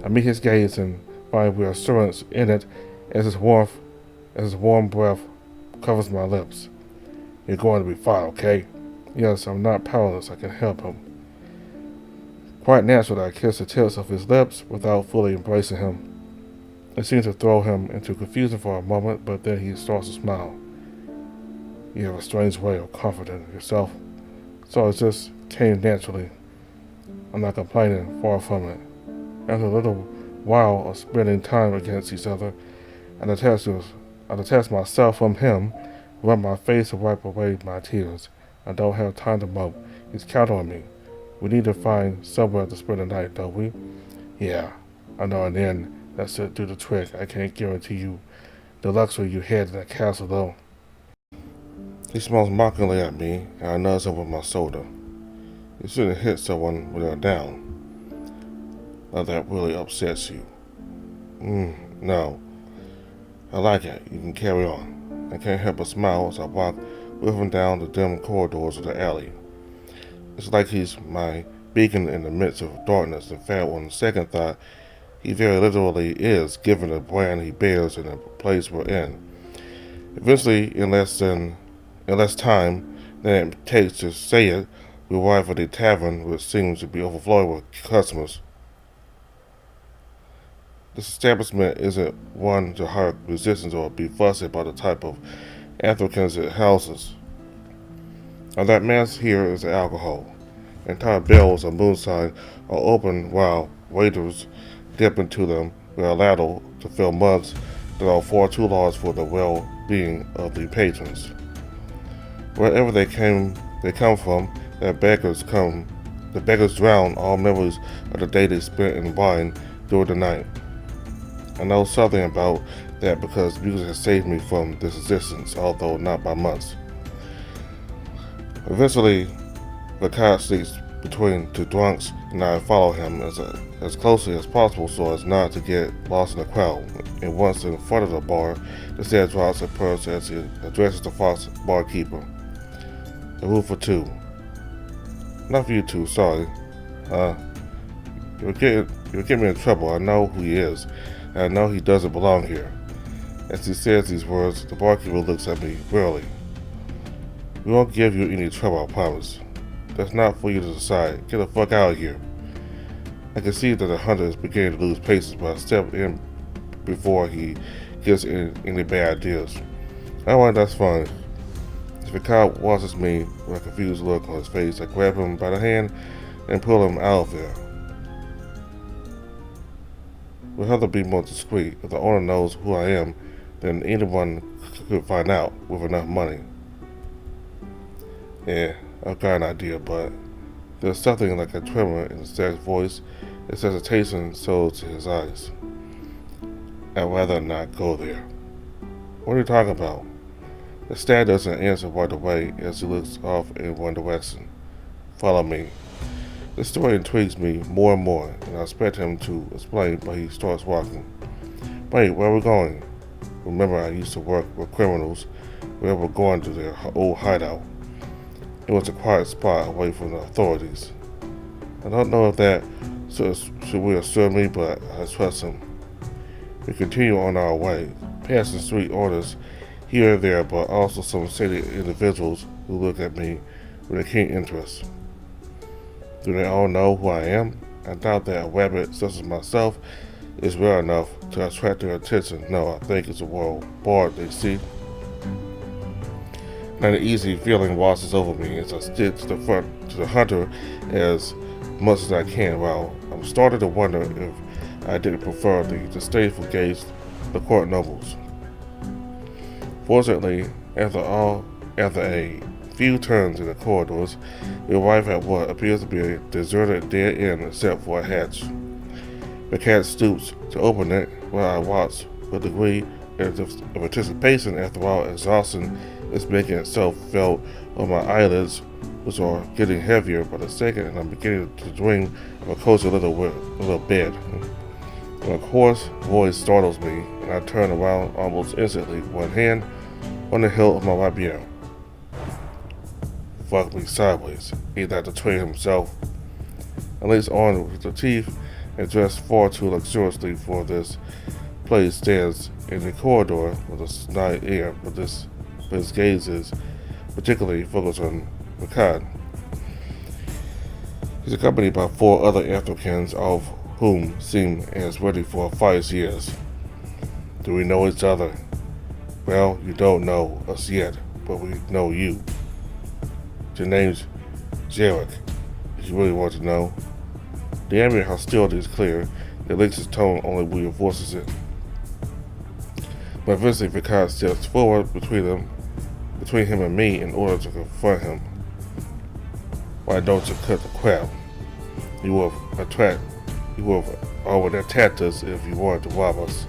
I meet his gaze and find reassurance in it as his warm breath covers my lips. You're going to be fine, okay? Yes, I'm not powerless. I can help him. Quite naturally, I kiss the tips of his lips without fully embracing him. It seems to throw him into confusion for a moment, but then he starts to smile. You have a strange way of comforting yourself, so it just came naturally. I'm not complaining, far from it. After a little while of spending time against each other, I detach myself from him, rub my face to wipe away my tears. I don't have time to mope. He's counting on me. We need to find somewhere to spend the night, don't we? Yeah, I know an inn That's it, do the trick. I can't guarantee you the luxury you had in that castle, though. He smiles mockingly at me, and I nudge him with my soda. You shouldn't hit someone when they're down. Now that really upsets you. No. I like it. You can carry on. I can't help but smile as I walk with him down the dim corridors of the alley. It's like he's my beacon in the midst of darkness. In fact, on second thought, he very literally is, given the brand he bears and the place we're in. Eventually, in less time than it takes to say it, we arrive at a tavern which seems to be overflowing with customers. This establishment isn't one to hire resistance or be fussy about the type of Africans it houses. And that mess here is alcohol. Entire barrels of moonshine are open while waiters dip into them with a ladle to fill mugs that are far too large for the well-being of the patrons. Wherever they come from, the beggars drown all memories of the day they spent in wine during the night. I know something about that because music has saved me from this existence, although not by months. Eventually, Vekad sneaks between two drunks, and I follow him as closely as possible so as not to get lost in the crowd. And once in front of the bar, the dad drops a purse as he addresses the fox barkeeper. A room for two. Not for you two, sorry. You'll get me in trouble. I know who he is, and I know he doesn't belong here. As he says these words, the barkeeper looks at me wearily. We won't give you any trouble, I promise. That's not for you to decide. Get the fuck out of here. I can see that the hunter is beginning to lose patience, but I step in before he gets any bad ideas. Alright, that's fine. As Vekad watches me with a confused look on his face, I grab him by the hand and pull him out of there. We'll have to be more discreet. If the owner knows who I am, then anyone could find out with enough money. Yeah, I've got an idea, but there's something like a tremor in Zach's voice, its hesitation so to his eyes. I'd rather not go there. What are you talking about? The stag doesn't answer right away as he looks off in one direction. Follow me. This story intrigues me more and more, and I expect him to explain, but he starts walking. Wait, where are we going? Remember, I used to work with criminals. We were going to their old hideout. It was a quiet spot away from the authorities. I don't know if that should reassure me, but I trust him. We continue on our way, passing street orders here and there, but also some shady individuals who look at me with a keen interest. Do they all know who I am? I doubt that a rabbit such as myself is rare enough to attract their attention. No, I think it's a world board they see. And an easy feeling washes over me as I stick to the hunter as much as I can. While I'm starting to wonder if I didn't prefer the disdainful gaze of the court nobles. Fortunately, after a few turns in the corridors, we arrive at what appears to be a deserted dead end except for a hatch. The cat stoops to open it while I watch with a degree of anticipation. After all, exhaustion is making itself felt on my eyelids, which are getting heavier by the second, and I'm beginning to dream of a cozy little bed. When a hoarse voice startles me, and I turn around almost instantly, one hand on the hilt of my rapier. Fuck me sideways. He's not to train himself. At least armed with the teeth and dressed far too luxuriously for this place, stands in the corridor with a snide air, but his gaze is particularly focused on Vekad. He's accompanied by 4 other Africans, all of whom seem as ready for a fight as he is. Do we know each other? Well, you don't know us yet, but we know you. Your name's Jarek, if you really want to know. The ambient hostility is clear. The Alex's tone only reinforces it. But eventually Vekad steps forward between him and me in order to confront him. Why don't you cut the crap? You will attract You would have already attacked us if you wanted to rob us.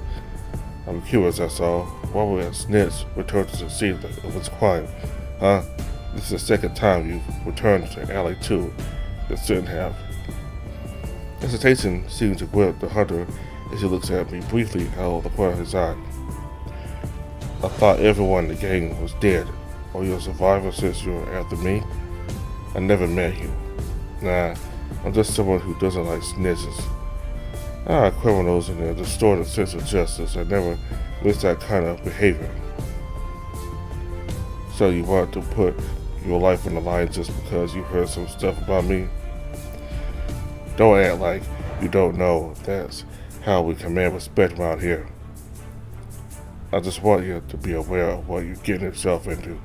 I'm curious, that's all. Why would a snitch return to the scene of its crime? Huh? This is the second time you've returned to Alley 2 that shouldn't have. Hesitation seems to grip the hunter as he looks at me briefly out of the corner of his eye. I thought everyone in the gang was dead. Are you a survivor since you're after me? I never met you. Nah, I'm just someone who doesn't like snitches. Criminals in their distorted sense of justice. I never miss that kind of behavior. So you want to put your life on the line just because you heard some stuff about me? Don't act like you don't know that's how we command respect around here. I just want you to be aware of what you're getting yourself into.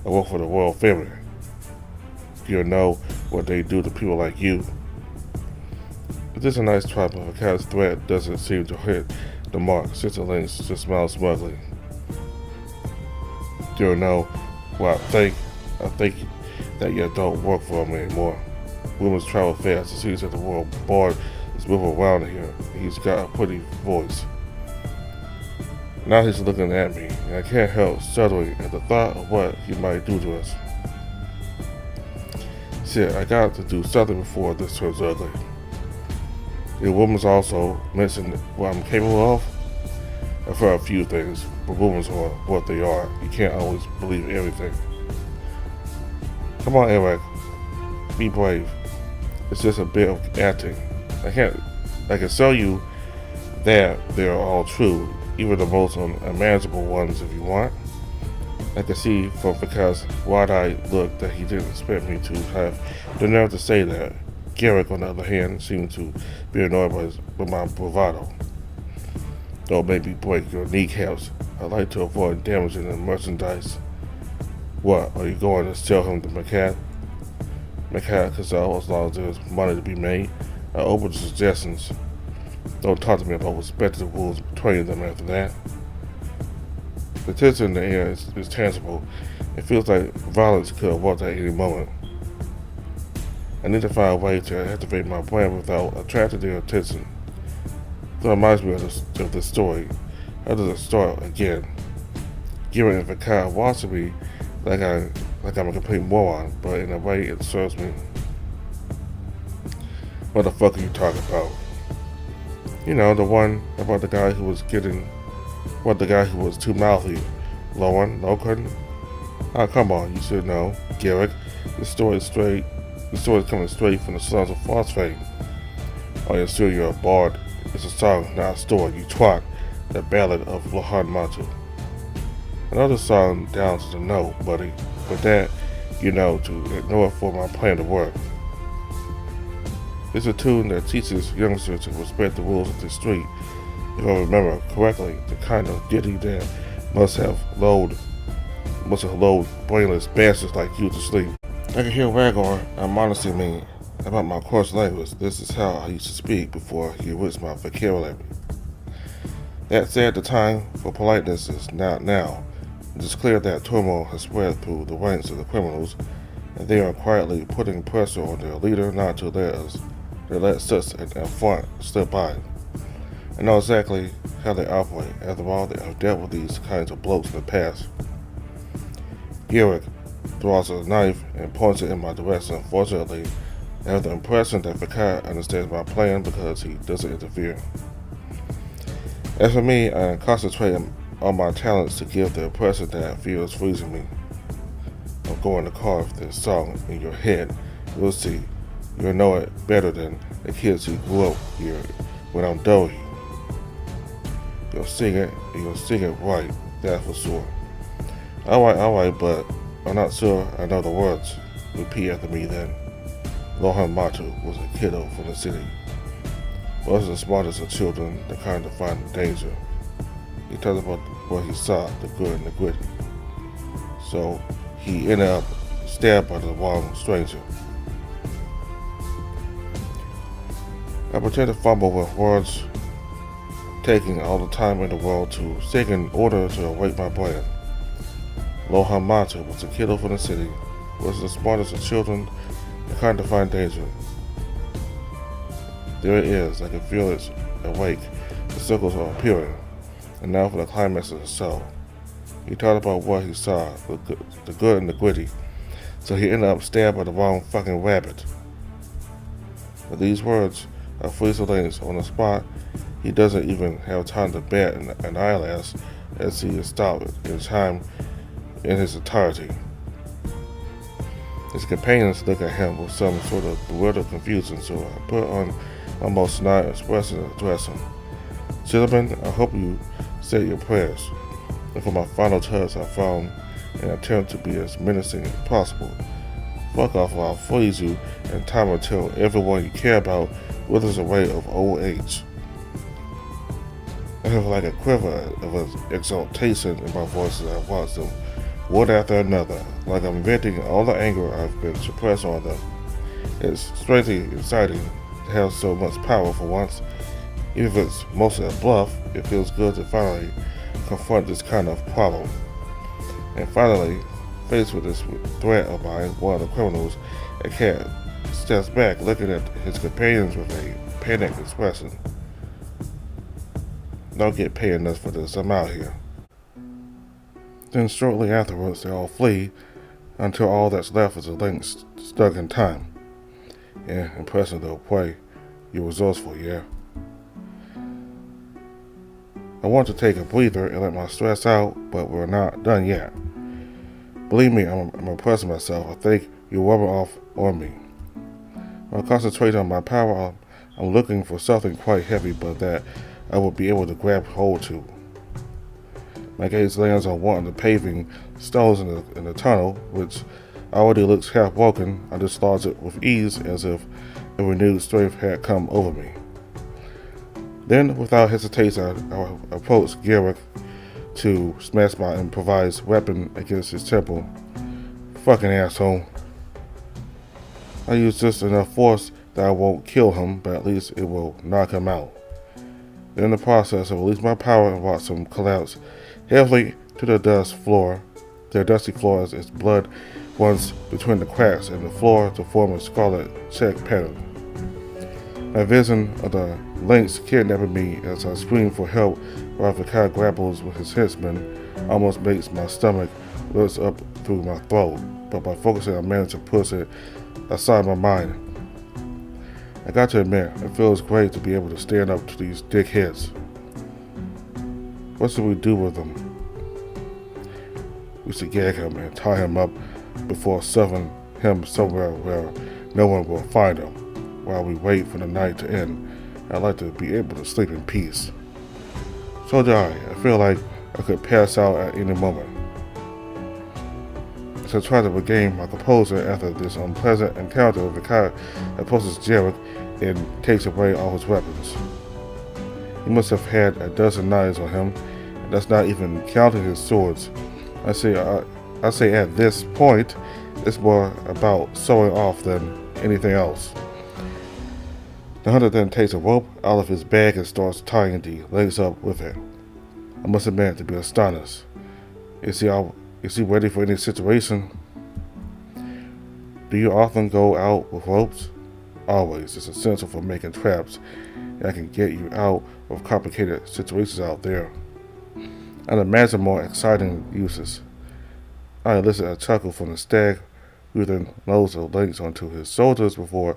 I work for the royal family. You know what they do to people like you. It is a nice try, but Vekad's threat doesn't seem to hit the mark. Sister Lynch just smiles smugly. Do you know what I think? I think that you don't work for him anymore. Rumors travel fast. It seems that the world board is moving around here. He's got a pretty voice. Now he's looking at me, and I can't help shuddering at the thought of what he might do to us. Shit, I got to do something before this turns ugly. The woman's also mentioned what I'm capable of. I've heard a few things, but rumors are what they are. You can't always believe everything. Come on, Eric. Be brave. It's just a bit of acting. I can show you that they're all true, even the most unmanageable ones if you want. I can see from Vekad's wide-eyed look that he didn't expect me to have the nerve to say that. Garrick, on the other hand, seemed to be annoyed by my bravado. Don't make me break your kneecaps. I like to avoid damaging the merchandise. What, are you going to sell him to Vekad? Vekad can sell as long as there's money to be made. I open to suggestions. Don't talk to me about respecting the rules between them after that. The tension in the air is tangible. It feels like violence could erupt at any moment. I need to find a way to activate my plan without attracting their attention. That reminds me of this story. How does it start again? Garrett and Vekad watching me like I'm a complete moron, but in a way it serves me. What the fuck are you talking about? You know, the one about the guy who was too mouthy. Lauren, Logan? Come on, you should know. Garrick, this story is coming straight from the Sons of Phosphate. Are you sure you're a bard? It's a song, not a story, you twat. The Ballad of Lohan Matu. Another song down to the note, buddy. But that, you know, to ignore for my plan to work. It's a tune that teaches youngsters to respect the rules of the street. If I remember correctly, the kind of ditty that must have lulled brainless bastards like you to sleep. I can hear Ragor admonishing me about my coarse language. This is how I used to speak before he enriched my vocabulary. That said, the time for politeness is not now. It is clear that turmoil has spread through the ranks of the criminals, and they are quietly putting pressure on their leader not to let such an affront slip by. I know exactly how they operate. After all, they have dealt with these kinds of blokes in the past. Garrick draws a knife and points it in my direction. Unfortunately, I have the impression that Vekad understands my plan because he doesn't interfere. As for me, I am concentrating on my talents to give the impression that fear is freezing me. I'm going to carve this song in your head. You'll see. You'll know it better than the kids who grew up here when I'm done with you. You'll sing it, and you'll sing it right, that's for sure. Alright, but I'm not sure I know the words. Repeat after me then. Lohan Matu was a kiddo from the city. Wasn't the smartest of children, the kind to find danger. He tells about what he saw, the good and the gritty. So he ended up stabbed by the wrong stranger. I pretend to fumble with words, taking all the time in the world to sing in order to awake my brain. Lohan Matu was a kiddo from the city, was the smartest of children, the kind to find danger. There it is. I can feel it awake. The circles are appearing. And now for the climax of the show. He talked about what he saw, the good and the gritty. So he ended up stabbed by the wrong fucking rabbit. With these words are Freezer Lane's on the spot, he doesn't even have time to bat an eyelash as he is stopped in time in his entirety. His companions look at him with some sort of bewildered confusion, so I put on my most snide expression and address him. Gentlemen, I hope you said your prayers. And for my final touch, I found an attempt to be as menacing as possible. Fuck off or I'll freeze you in time until everyone you care about withers away of old age. I have like a quiver of exaltation in my voice as I watch them, one after another, like I'm venting all the anger I've been suppressed on them. It's strangely exciting to have so much power for once. Even if it's mostly a bluff, it feels good to finally confront this kind of problem. And finally, faced with this threat of mine, one of the criminals, a cat, steps back looking at his companions with a panicked expression. Don't get paid enough for this, I'm out here. Then shortly afterwards they all flee until all that's left is a link stuck in time. Yeah, impressive though, boy. You're resourceful, yeah. I want to take a breather and let my stress out, but we're not done yet. Believe me, I'm impressing myself. I think you're rubbing off on me. While concentrating on my power, I'm looking for something quite heavy, but that I will be able to grab hold to. My gaze lands on one of the paving stones in the tunnel, which already looks half broken. I dislodge it with ease as if a renewed strength had come over me. Then, without hesitation, I approach Garrick to smash my improvised weapon against his temple. Fucking asshole. I use just enough force that I won't kill him, but at least it will knock him out. Then in the process, I release my power and watch him collapse heavily to the dusty floor as its blood runs between the cracks in the floor to form a scarlet check pattern. My vision of the lynx kidnapping me as I scream for help while Vekad grapples with his henchmen almost makes my stomach rush up through my throat, but by focusing I manage to push it aside my mind. I got to admit, it feels great to be able to stand up to these dickheads. What should we do with them? We should gag him and tie him up before shoving him somewhere where no one will find him. While we wait for the night to end, I'd like to be able to sleep in peace. So do I feel like I could pass out at any moment. So I try to regain my composure after this unpleasant encounter with Vekad approaches Jarek and takes away all his weapons. He must have had a dozen knives on him, and that's not even counting his swords. I say at this point, it's more about sewing off than anything else. The hunter then takes a rope out of his bag and starts tying the legs up with it. I must admit to be astonished. Is he ready for any situation? Do you often go out with ropes? Always. It's essential for making traps, and I can get you out of complicated situations out there. I'd imagine more exciting uses. I elicit a chuckle from the stag, who then loads the links onto his shoulders before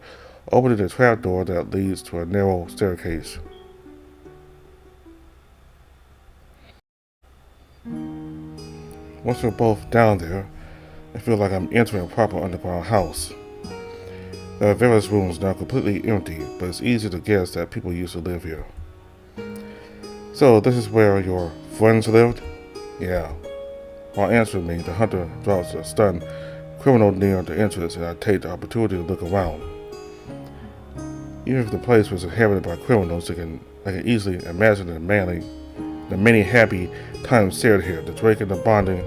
opening the trapdoor that leads to a narrow staircase. Once we're both down there, I feel like I'm entering a proper underground house. There are various rooms now completely empty, but it's easy to guess that people used to live here. So this is where your friends lived? Yeah. While answering me, the hunter drops a stunned criminal near the entrance, and I take the opportunity to look around. Even if the place was inhabited by criminals, I can easily imagine the many happy times shared here, the drinking, the bonding.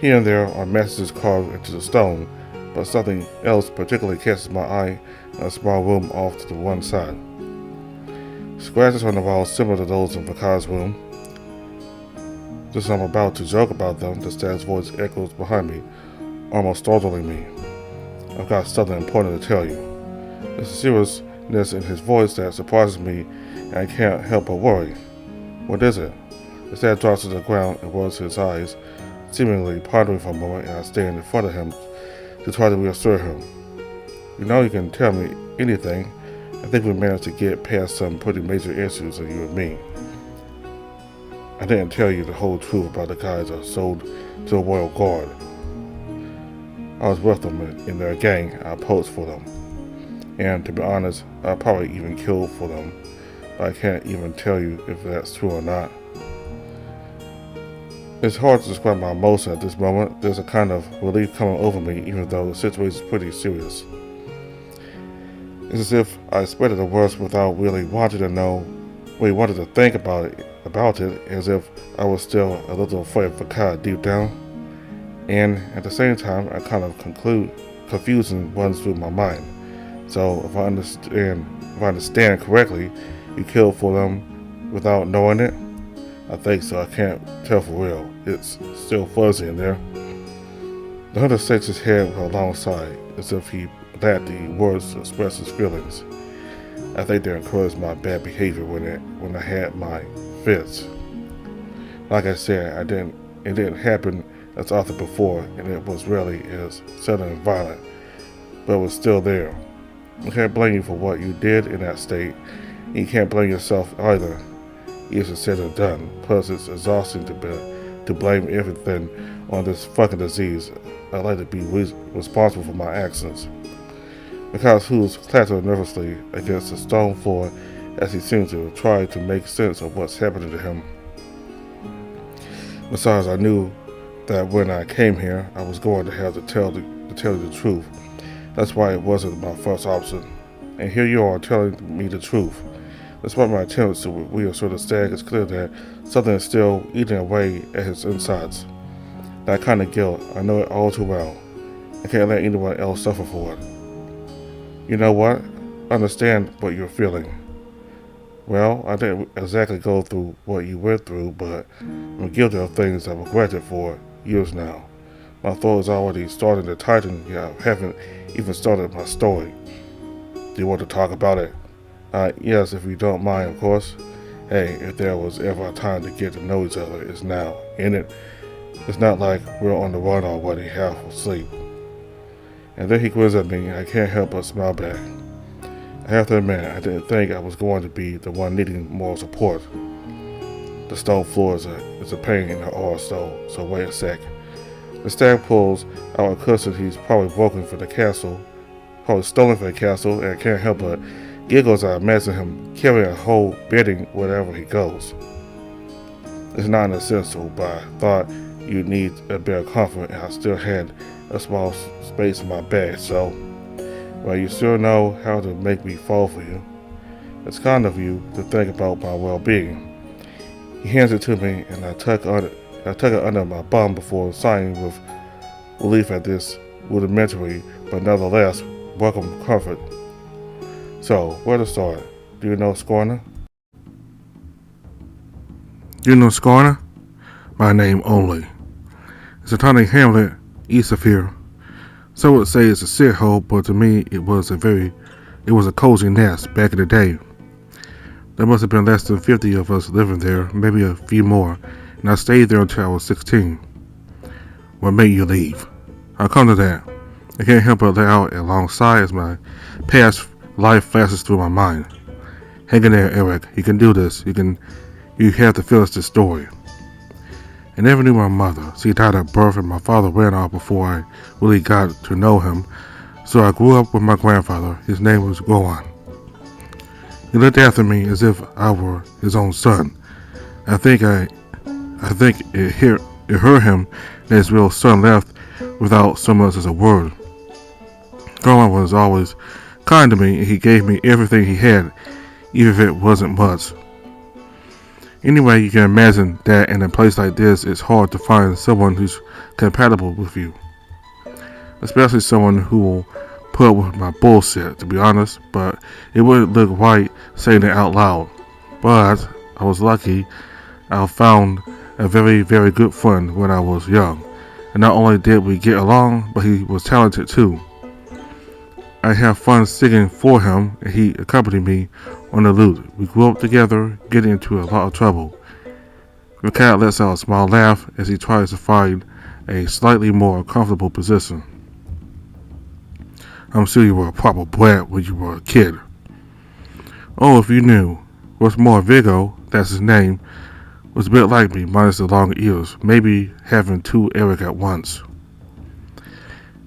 Here and there are messages carved into the stone, but something else particularly catches my eye in a small room off to the one side. Scratches on the walls similar to those in Vekad's room. Just as I'm about to joke about them, the stag's voice echoes behind me, almost startling me. I've got something important to tell you. It's a serious sadness in his voice that surprises me, and I can't help but worry. What is it? The dad drops to the ground and rolls his eyes, seemingly pondering for a moment, and I stand in front of him to try to reassure him. You know you can tell me anything. I think we managed to get past some pretty major issues of you and me. I didn't tell you the whole truth about the guys I sold to the Royal Guard. I was with them in their gang. I posed for them. And to be honest, I probably even killed for them. But I can't even tell you if that's true or not. It's hard to describe my emotion at this moment. There's a kind of relief coming over me, even though the situation is pretty serious. It's as if I expected the worst without really wanting to know, wanted to think about it, as if I was still a little afraid of Vekad deep down. And at the same time, I kind of confusion runs through my mind. So if I understand correctly, you killed for them without knowing it? I think so. I can't tell for real. It's still fuzzy in there. The hunter shakes his head with a long sigh, as if he lacked the words to express his feelings. I think they encouraged my bad behavior when I had my fits. Like I said, it didn't happen as often before, and it was rarely as sudden and violent, but it was still there. I can't blame you for what you did in that state, and you can't blame yourself either. Easier said than done. Plus, it's exhausting to blame everything on this fucking disease. I like to be responsible for my actions. Because Hughes clattered nervously against the stone floor as he seemed to try to make sense of what's happening to him. Besides, I knew that when I came here, I was going to have to tell you the truth. That's why it wasn't my first option. And here you are telling me the truth. Despite my attempts to reassure the stag, it's clear that something is still eating away at his insides. That kind of guilt, I know it all too well. I can't let anyone else suffer for it. You know what? I understand what you're feeling. Well, I didn't exactly go through what you went through, but I'm guilty of things I've regretted for years now. My throat is already starting to tighten, yet I haven't even started my story. Do you want to talk about it? Yes, if you don't mind, of course. Hey, if there was ever a time to get to know each other, it's now, ain't it? It's not like we're on the run already, half asleep. And then he grins at me, and I can't help but smile back. I have to admit, I didn't think I was going to be the one needing moral support. The stone floor is a pain in the arse, so wait a sec. The stag pulls out a cushion he's probably broken for the castle, probably stolen from the castle, and I can't help but giggles. I imagine him carrying a whole bedding wherever he goes. It's not essential, but I thought you'd need a bit of comfort, and I still had a small space in my bag, so, well, you sure know how to make me fall for you. It's kind of you to think about my well-being. He hands it to me, and I tuck it under my bum before sighing with relief at this rudimentary, but nonetheless, welcome comfort. So, where to start? Do you know Scorner? You know Scorner? My name only. It's a tiny hamlet east of here. Some would say it's a shithole, but to me it was a cozy nest back in the day. There must have been less than 50 of us living there, maybe a few more, and I stayed there until I was 16. What made you leave? I'll come to that. I can't help but let out a long sigh as my past life flashes through my mind. Hang in there, Eric. You can do this. You have to finish this story. I never knew my mother. She died at birth and my father ran off before I really got to know him. So I grew up with my grandfather. His name was Gohan. He looked after me as if I were his own son. I think it hurt him that his real son left without so much as a word. Gohan was always kind to me, and he gave me everything he had, even if it wasn't much. Anyway, you can imagine that in a place like this, it's hard to find someone who's compatible with you. Especially someone who will put up with my bullshit, to be honest, but it wouldn't look right saying it out loud. But I was lucky. I found a very, very good friend when I was young. And not only did we get along, but he was talented too. I have fun singing for him, and he accompanied me on the lute. We grew up together, getting into a lot of trouble. Vekad lets out a small laugh as he tries to find a slightly more comfortable position. I'm sure you were a proper brat when you were a kid. Oh, if you knew. What's more, Vigo, that's his name, was a bit like me, minus the long ears, maybe having two Eric at once.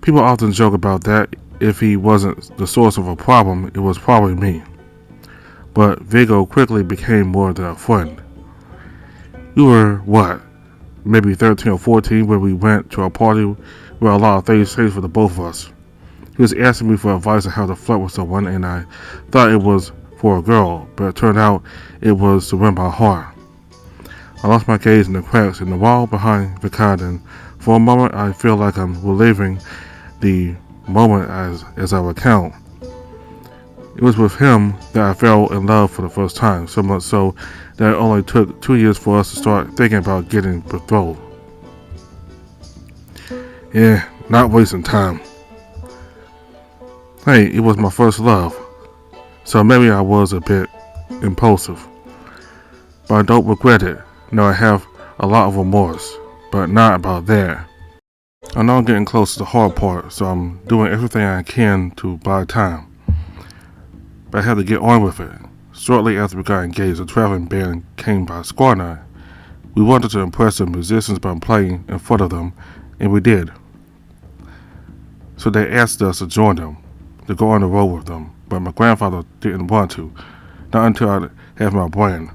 People often joke about that. If he wasn't the source of a problem, it was probably me. But Vigo quickly became more than a friend. We were, what, maybe 13 or 14 when we went to a party where a lot of things changed for the both of us. He was asking me for advice on how to flirt with someone, and I thought it was for a girl, but it turned out it was to win my heart. I lost my gaze in the cracks in the wall behind Vekad, and for a moment I feel like I'm reliving the moment as I recount. It was with him that I fell in love for the first time, so much so that it only took 2 years for us to start thinking about getting betrothed. Yeah, not wasting time. Hey, it was my first love, so maybe I was a bit impulsive. But I don't regret it. No, I have a lot of remorse, but not about that. I know I'm getting close to the hard part, so I'm doing everything I can to buy time. But I had to get on with it. Shortly after we got engaged, a traveling band came by Squarna. We wanted to impress the musicians by playing in front of them, and we did. So they asked us to join them, to go on the road with them, but my grandfather didn't want to, not until I had my brand.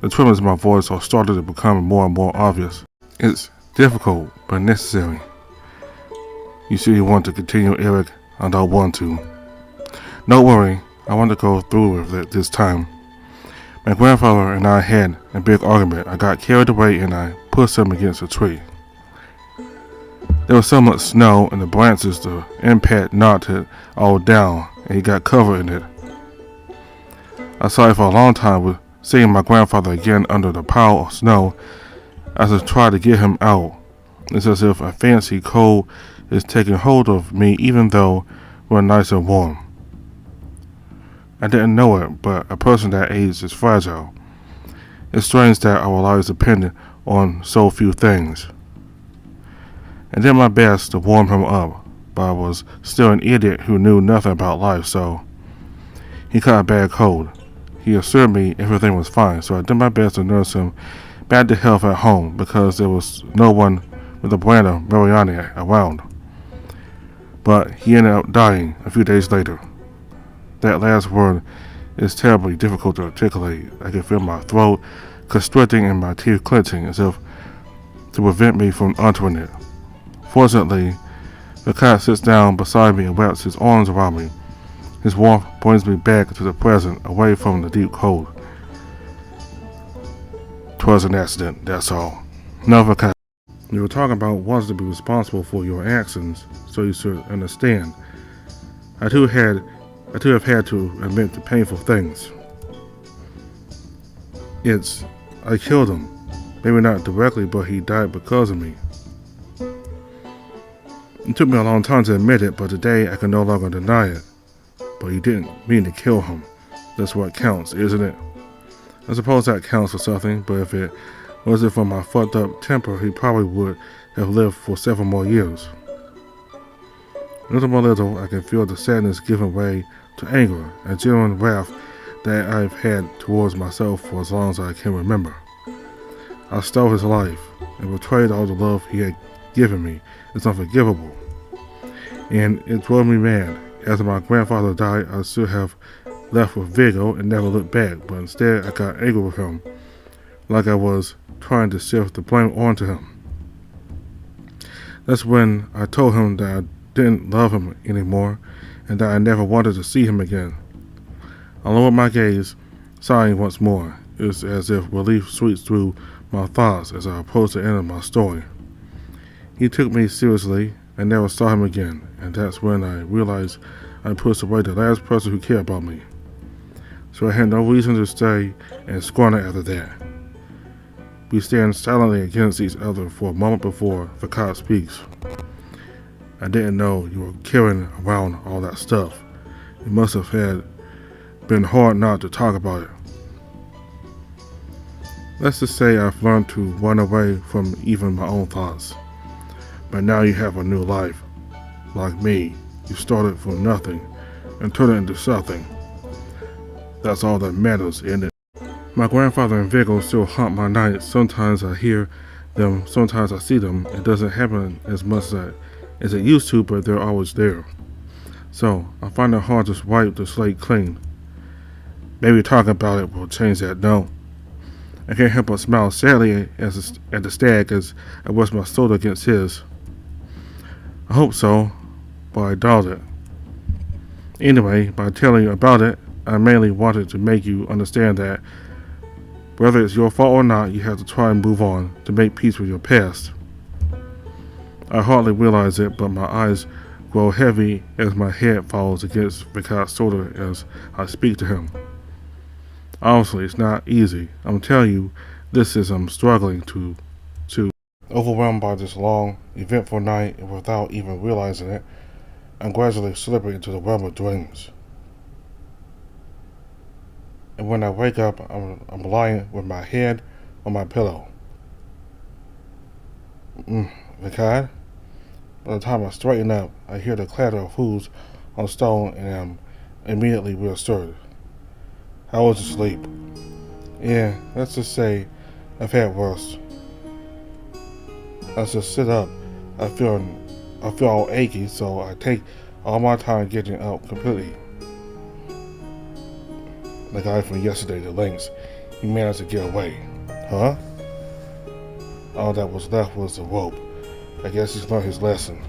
The tremors in my voice are started to become more and more obvious. It's difficult, but necessary. You see, you want to continue, Eric. I don't want to. Don't worry, I want to go through with it this time. My grandfather and I had a big argument. I got carried away and I pushed him against a tree. There was so much snow and the branches, the impact knocked it all down, and he got covered in it. I saw it for a long time with seeing my grandfather again under the pile of snow as I tried to get him out. It's as if a fancy cold is taking hold of me even though we're nice and warm. I didn't know it, but a person that age is fragile. It's strange that our lives depend on so few things. I did my best to warm him up, but I was still an idiot who knew nothing about life, so he caught a bad cold. He assured me everything was fine, so I did my best to nurse him back to health at home because there was no one with a brand of marijuana around. But he ended up dying a few days later. That last word is terribly difficult to articulate. I can feel my throat constricting and my teeth clenching as if to prevent me from uttering it. Fortunately, the cat sits down beside me and wraps his arms around me. His warmth brings me back to the present, away from the deep cold. 'Twas an accident, that's all. No, Vekad. You were talking about wanting to be responsible for your actions, so you should understand. I too have had to admit to painful things. I killed him. Maybe not directly, but he died because of me. It took me a long time to admit it, but today I can no longer deny it. But you didn't mean to kill him. That's what counts, isn't it? I suppose that counts for something, but if it wasn't for my fucked up temper, he probably would have lived for several more years. Little by little, I can feel the sadness giving way to anger, a genuine wrath that I've had towards myself for as long as I can remember. I stole his life and betrayed all the love he had given me. It's unforgivable. And it drove me mad. After my grandfather died, I should have left with Vigo and never looked back, but instead I got angry with him, like I was trying to shift the blame onto him. That's when I told him that I didn't love him anymore and that I never wanted to see him again. I lowered my gaze, sighing once more. It was as if relief sweeps through my thoughts as I approached the end of my story. He took me seriously. I never saw him again, and that's when I realized I pushed away the last person who cared about me. So I had no reason to stay and Squarna after that. We stand silently against each other for a moment before Vekad speaks. I didn't know you were carrying around all that stuff. It must have been hard not to talk about it. Let's just say I've learned to run away from even my own thoughts. But now you have a new life. Like me, you started from nothing and turned it into something. That's all that matters, isn't it? My grandfather and Vekad still haunt my nights. Sometimes I hear them, sometimes I see them. It doesn't happen as much as it used to, but they're always there. So I find it hard to wipe the slate clean. Maybe talking about it will change that. No. I can't help but smile sadly at the stag as I rest my shoulder against his. I hope so, but I doubt it. Anyway, by telling you about it, I mainly wanted to make you understand that whether it's your fault or not, you have to try and move on to make peace with your past. I hardly realize it, but my eyes grow heavy as my head falls against Vekad's shoulder as I speak to him. Obviously, it's not easy. I'm telling you, this is I'm struggling to overwhelmed by this long, eventful night, and without even realizing it, I'm gradually slipping into the realm of dreams. And when I wake up, I'm lying with my head on my pillow. Vekad? By the time I straighten up, I hear the clatter of hooves on stone and am immediately reassured. How was your sleep? Yeah, let's just say I've had worse. As I sit up, I feel all achy, so I take all my time getting up completely. The guy from yesterday, the Lynx, he managed to get away. Huh? All that was left was the rope. I guess he's learned his lesson.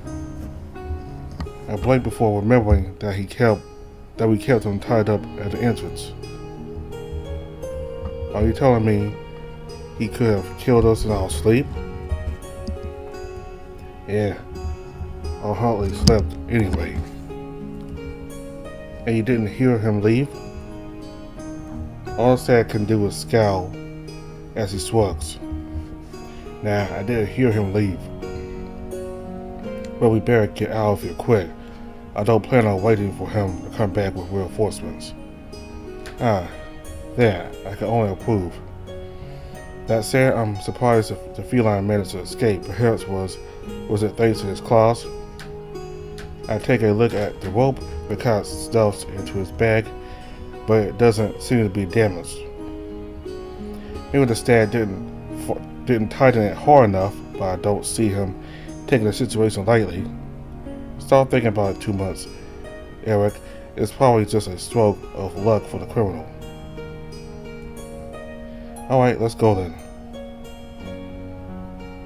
I blinked before remembering that we kept him tied up at the entrance. Are you telling me he could have killed us in our sleep? Yeah, I hardly slept anyway. And you didn't hear him leave? All Sad can do is scowl as he shrugs. Nah, I didn't hear him leave. But we better get out of here quick. I don't plan on waiting for him to come back with reinforcements. That I can only approve. That said, I'm surprised if the feline managed to escape. Perhaps was it thanks to his claws? I take a look at the rope Vekad stuffs into his bag, but it doesn't seem to be damaged. Maybe the stag didn't tighten it hard enough, but I don't see him taking the situation lightly. Stop thinking about it too much, Eric. It's probably just a stroke of luck for the criminal. Alright, let's go then.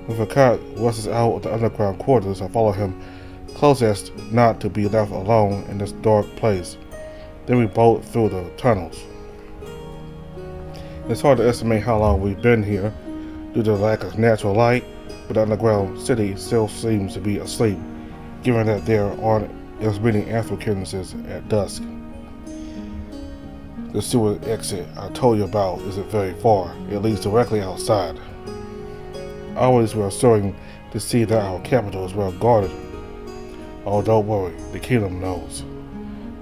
When Vekad rushes out of the underground quarters, I follow him close as not to be left alone in this dark place. Then we bolt through the tunnels. It's hard to estimate how long we've been here due to the lack of natural light, but the underground city still seems to be asleep, given that there aren't as many Africans as at dusk. The sewer exit I told you about isn't very far. It leads directly outside. Always reassuring to see that our capital is well guarded. Oh, don't worry, the kingdom knows.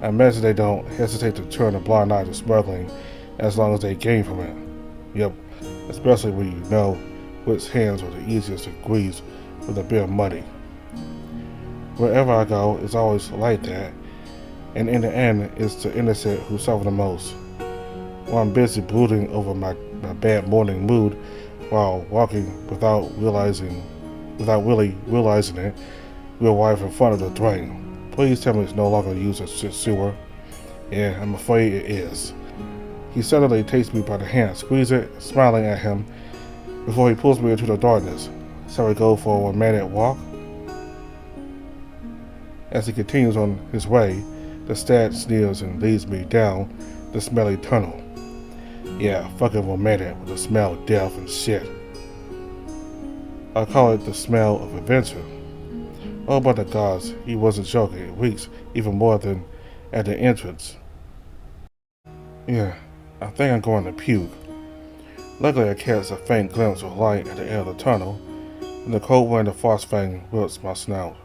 I imagine they don't hesitate to turn a blind eye to smuggling as long as they gain from it. Yep, especially when you know which hands are the easiest to grease with a bit of money. Wherever I go, it's always like that, and in the end, it's the innocent who suffer the most. While I'm busy brooding over my bad morning mood while walking without really realizing it, we'll arrive in front of the drain. Please tell me it's no longer used as sewer. Yeah, I'm afraid it is. He suddenly takes me by the hand, squeeze it, smiling at him, before he pulls me into the darkness. Shall we go for a romantic walk? As he continues on his way, the stag sneers and leads me down the smelly tunnel. Yeah, fucking romantic with the smell of death and shit. I call it the smell of adventure. Oh, by the gods, he wasn't joking. It reeks even more than at the entrance. Yeah, I think I'm going to puke. Luckily, I catch a faint glimpse of light at the end of the tunnel, and the cold wind of Frostfang whips my snout.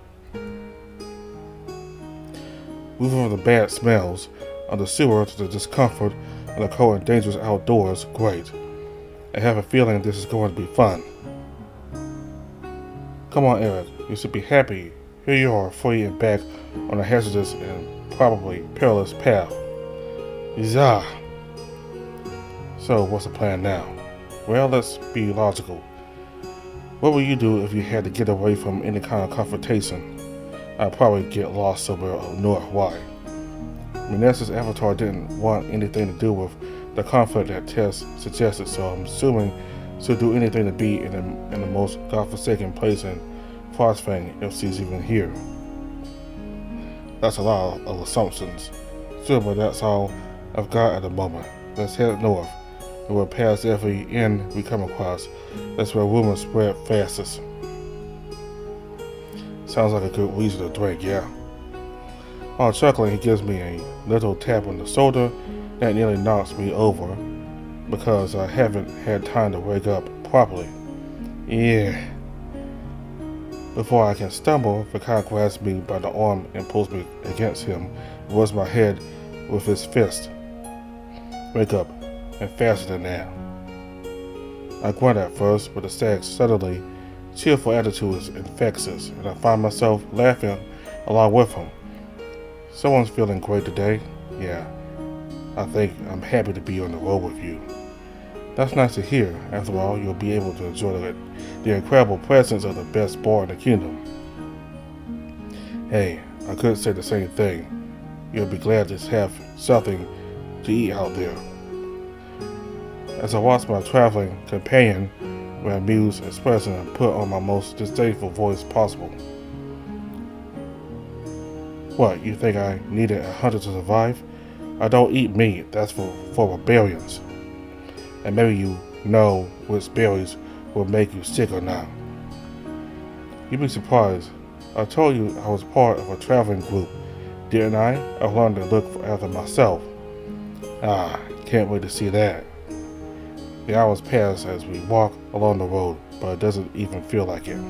moving from the bad smells of the sewer to the discomfort of the cold and dangerous outdoors. Great. I have a feeling this is going to be fun. Come on, Eric. You should be happy. Here you are, free and back on a hazardous and probably perilous path. Yah. So, what's the plan now? Well, let's be logical. What would you do if you had to get away from any kind of confrontation? I'd probably get lost somewhere up north. Why? Vanessa's avatar didn't want anything to do with the conflict that Tess suggested, so I'm assuming she'll do anything to be in the most godforsaken place in Frostfang if she's even here. That's a lot of assumptions. Sure, but that's all I've got at the moment. Let's head north, and we'll pass every inn we come across. That's where rumors spread fastest. Sounds like a good reason to drink, yeah. While chuckling, he gives me a little tap on the shoulder that nearly knocks me over because I haven't had time to wake up properly. Yeah. Before I can stumble, Vekad grabs me by the arm and pulls me against him and rubs my head with his fist. Wake up, and faster than that. I grunt at first, but the stag's suddenly cheerful attitude is infectious, and I find myself laughing along with him. Someone's feeling great today. Yeah, I think I'm happy to be on the road with you. That's nice to hear. After all, you'll be able to enjoy the incredible presence of the best bar in the kingdom. Hey, I could say the same thing. You'll be glad to have something to eat out there. As I watch my traveling companion, with amused expression and put on my most disdainful voice possible. What, you think I needed a hunter to survive? I don't eat meat, that's for barbarians. And maybe you know which berries will make you sick or not. You'd be surprised. I told you I was part of a traveling group, didn't I? I've learned to look after myself. Can't wait to see that. The hours pass as we walk along the road, but it doesn't even feel like it.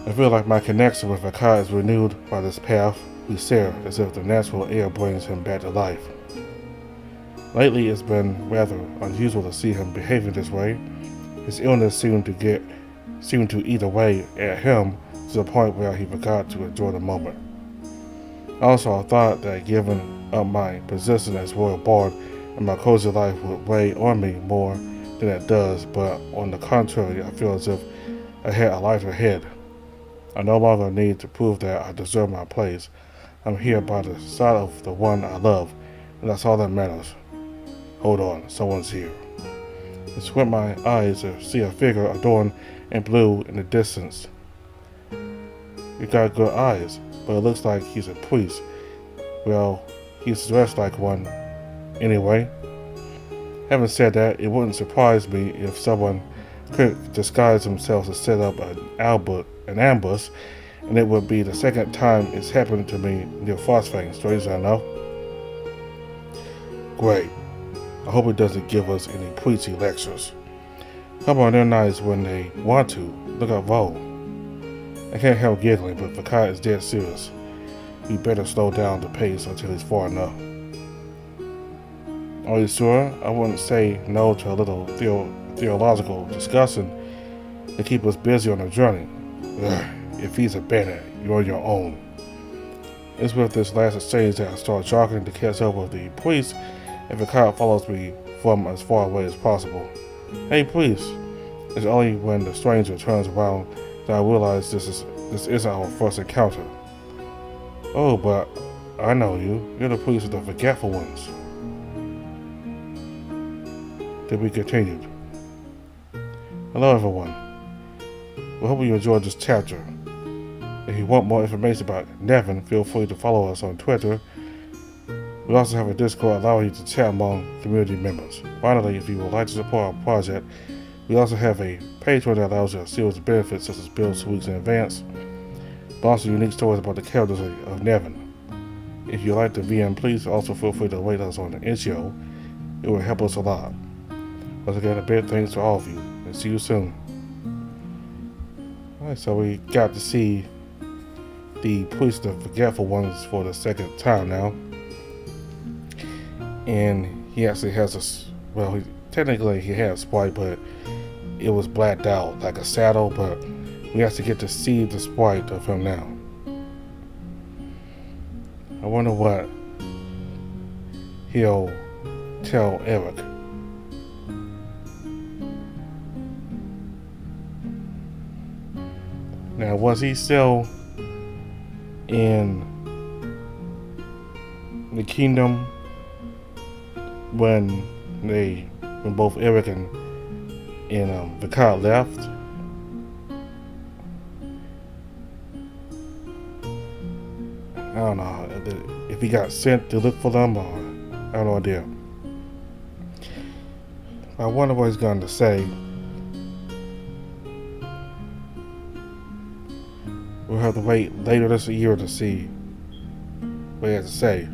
I feel like my connection with Vekad is renewed by this path we share, as if the natural air brings him back to life. Lately, it's been rather unusual to see him behaving this way. His illness seemed to eat away at him to the point where he forgot to enjoy the moment. Also, I thought that giving up my position as royal bard and my cozy life would weigh on me more than it does, but on the contrary, I feel as if I had a life ahead. I no longer need to prove that I deserve my place. I'm here by the side of the one I love, and that's all that matters. Hold on, someone's here. I squint my eyes to see a figure adorned in blue in the distance. You got good eyes, but it looks like he's a priest. Well, he's dressed like one. Anyway, having said that, it wouldn't surprise me if someone could disguise themselves to set up an ambush, and it would be the second time it's happened to me near Frostfang, strange I know. Great. I hope it doesn't give us any preachy lectures. Come on, they're nice when they want to. Look at Vo. I can't help giggling, but Vekad is dead serious. We better slow down the pace until he's far enough. Are you sure? I wouldn't say no to a little theological discussion to keep us busy on the journey. If he's a bandit, you're on your own. It's with this last exchange that I start jogging to catch up with the priest, and Vekad follows me from as far away as possible. Hey priest! It's only when the stranger turns around that I realize this isn't our first encounter. Oh, but I know you. You're the priest of the forgetful ones. To be continued. Hello everyone. We hope you enjoyed this chapter. If you want more information about NeveN, feel free to follow us on Twitter. We also have a Discord allowing you to chat among community members. Finally, if you would like to support our project, we also have a Patreon that allows you a series of benefits such as bills 2 weeks in advance, but also unique stories about the characters of NeveN. If you like the VM, please also feel free to rate us on the Itch.io. It will help us a lot. Once again, a big thanks to all of you, and see you soon. Alright, so we got to see the priest of forgetful ones for the second time now, and he actually has technically he had a sprite, but it was blacked out like a saddle, but we actually get to see the sprite of him now. I wonder what he'll tell Eric. Now, was he still in the kingdom when both Eric and Vekad left? I don't know if he got sent to look for them, or I have no idea. I wonder what he's going to say. We'll have to wait later this year to see what he has to say.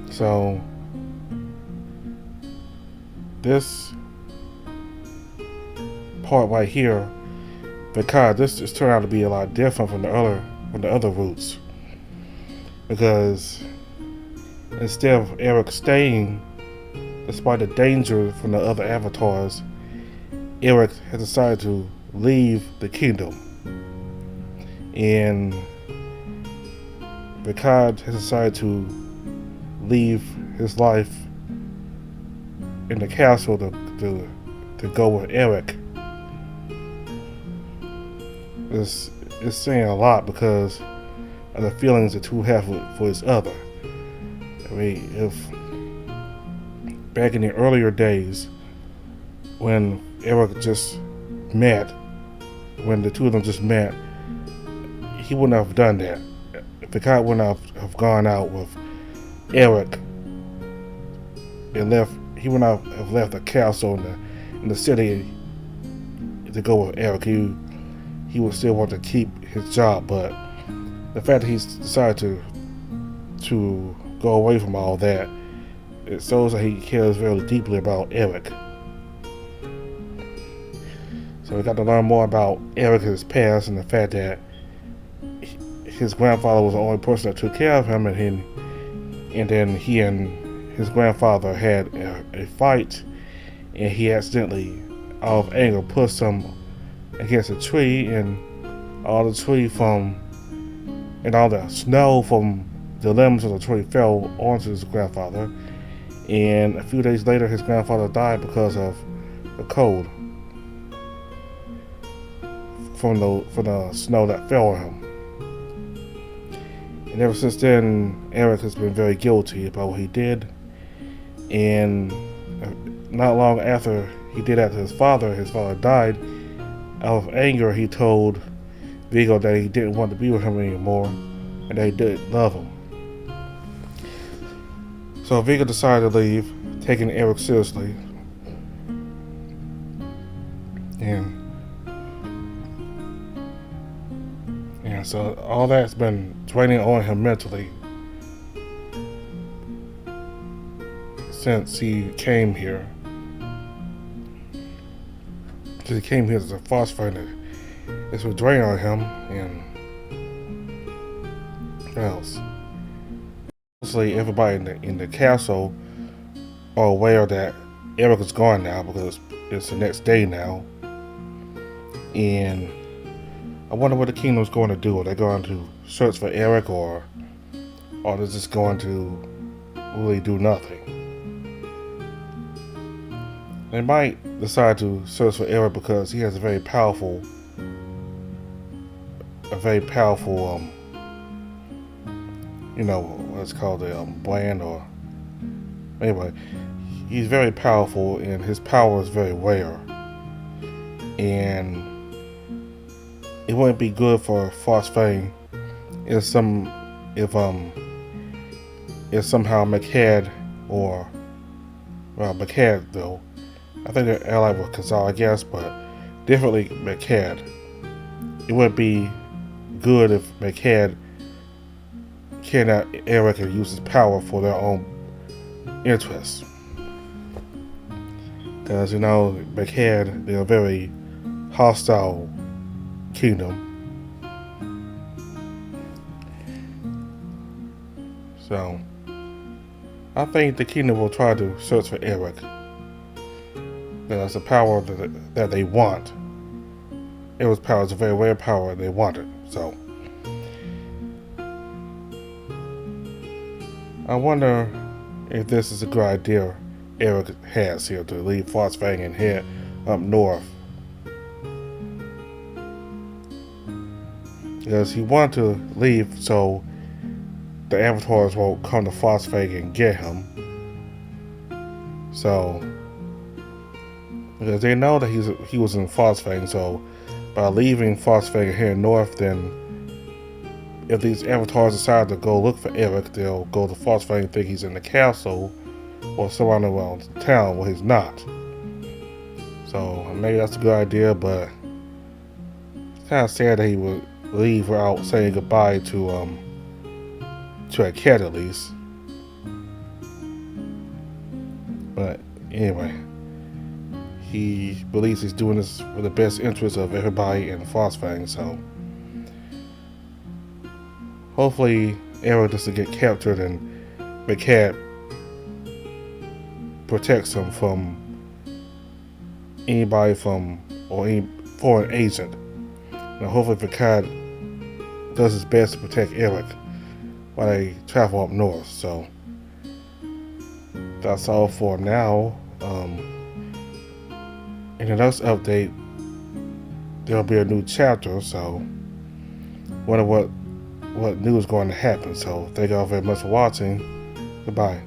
So this part right here, because this just turned out to be a lot different from the other routes, because instead of Eric staying, despite the danger from the other avatars, Eric has decided to leave the kingdom, and Vekad has decided to leave his life in the castle to go with Eric. It's saying a lot because of the feelings the two have for each other. I mean, if back in the earlier days when Eric just met, when the two of them just met, he wouldn't have done that. Vekad wouldn't have gone out with Eric and left. He would not have left the castle in the city to go with Eric. He would still want to keep his job, but the fact that he's decided to go away from all that, it shows that he cares very deeply about Eric. So we got to learn more about Eric's past and the fact that his grandfather was the only person that took care of him, and then he and his grandfather had a fight, and he accidentally, out of anger, pushed him against a tree, and all the snow from the limbs of the tree fell onto his grandfather, and a few days later his grandfather died because of the cold from the snow that fell on him. And ever since then, Eric has been very guilty about what he did, and not long after he did that to his father died. Out of anger, he told Vekad that he didn't want to be with him anymore, and that he didn't love him. So Vekad decided to leave, taking Eric seriously, and so all that's been draining on him mentally since he came here. Since he came here as a phosphate, it's been draining on him, and what else? Mostly everybody in the castle are aware that Eric is gone now because it's the next day now, and I wonder what the kingdom's going to do. Are they going to search for Eric, or they're just going to really do nothing? They might decide to search for Eric because he has a very powerful what's called a brand, or anyway, he's very powerful, and his power is very rare, and it wouldn't be good for Phosphane if somehow Vekad though, I think they're allied with Khazar, I guess, but definitely Vekad. It wouldn't be good if Vekad kidnap Eric and use his power for their own interests. Because, Vekad, they're a very hostile kingdom, So I think the kingdom will try to search for Eric. That's the power that they want. Eric's power is a very rare power and they want it. So I wonder if this is a good idea Eric has here to leave Frostfang and head up north. Because he wanted to leave so the avatars won't come to Frostfang and get him. So, because they know that he was in Frostfang, so by leaving Frostfang and heading north, then if these avatars decide to go look for Eric, they'll go to Frostfang and think he's in the castle or somewhere around town where he's not. So maybe that's a good idea, but it's kind of sad that he would leave without saying goodbye to a cat at least. But anyway, he believes he's doing this for the best interest of everybody in Frostfang, so hopefully Eric doesn't get captured and Vekad protects him from anybody or any foreign agent. And hopefully Vekad does his best to protect Eric while they travel up north. So that's all for now. In the next update, there'll be a new chapter, so wonder what new is going to happen. So thank you all very much for watching. Goodbye.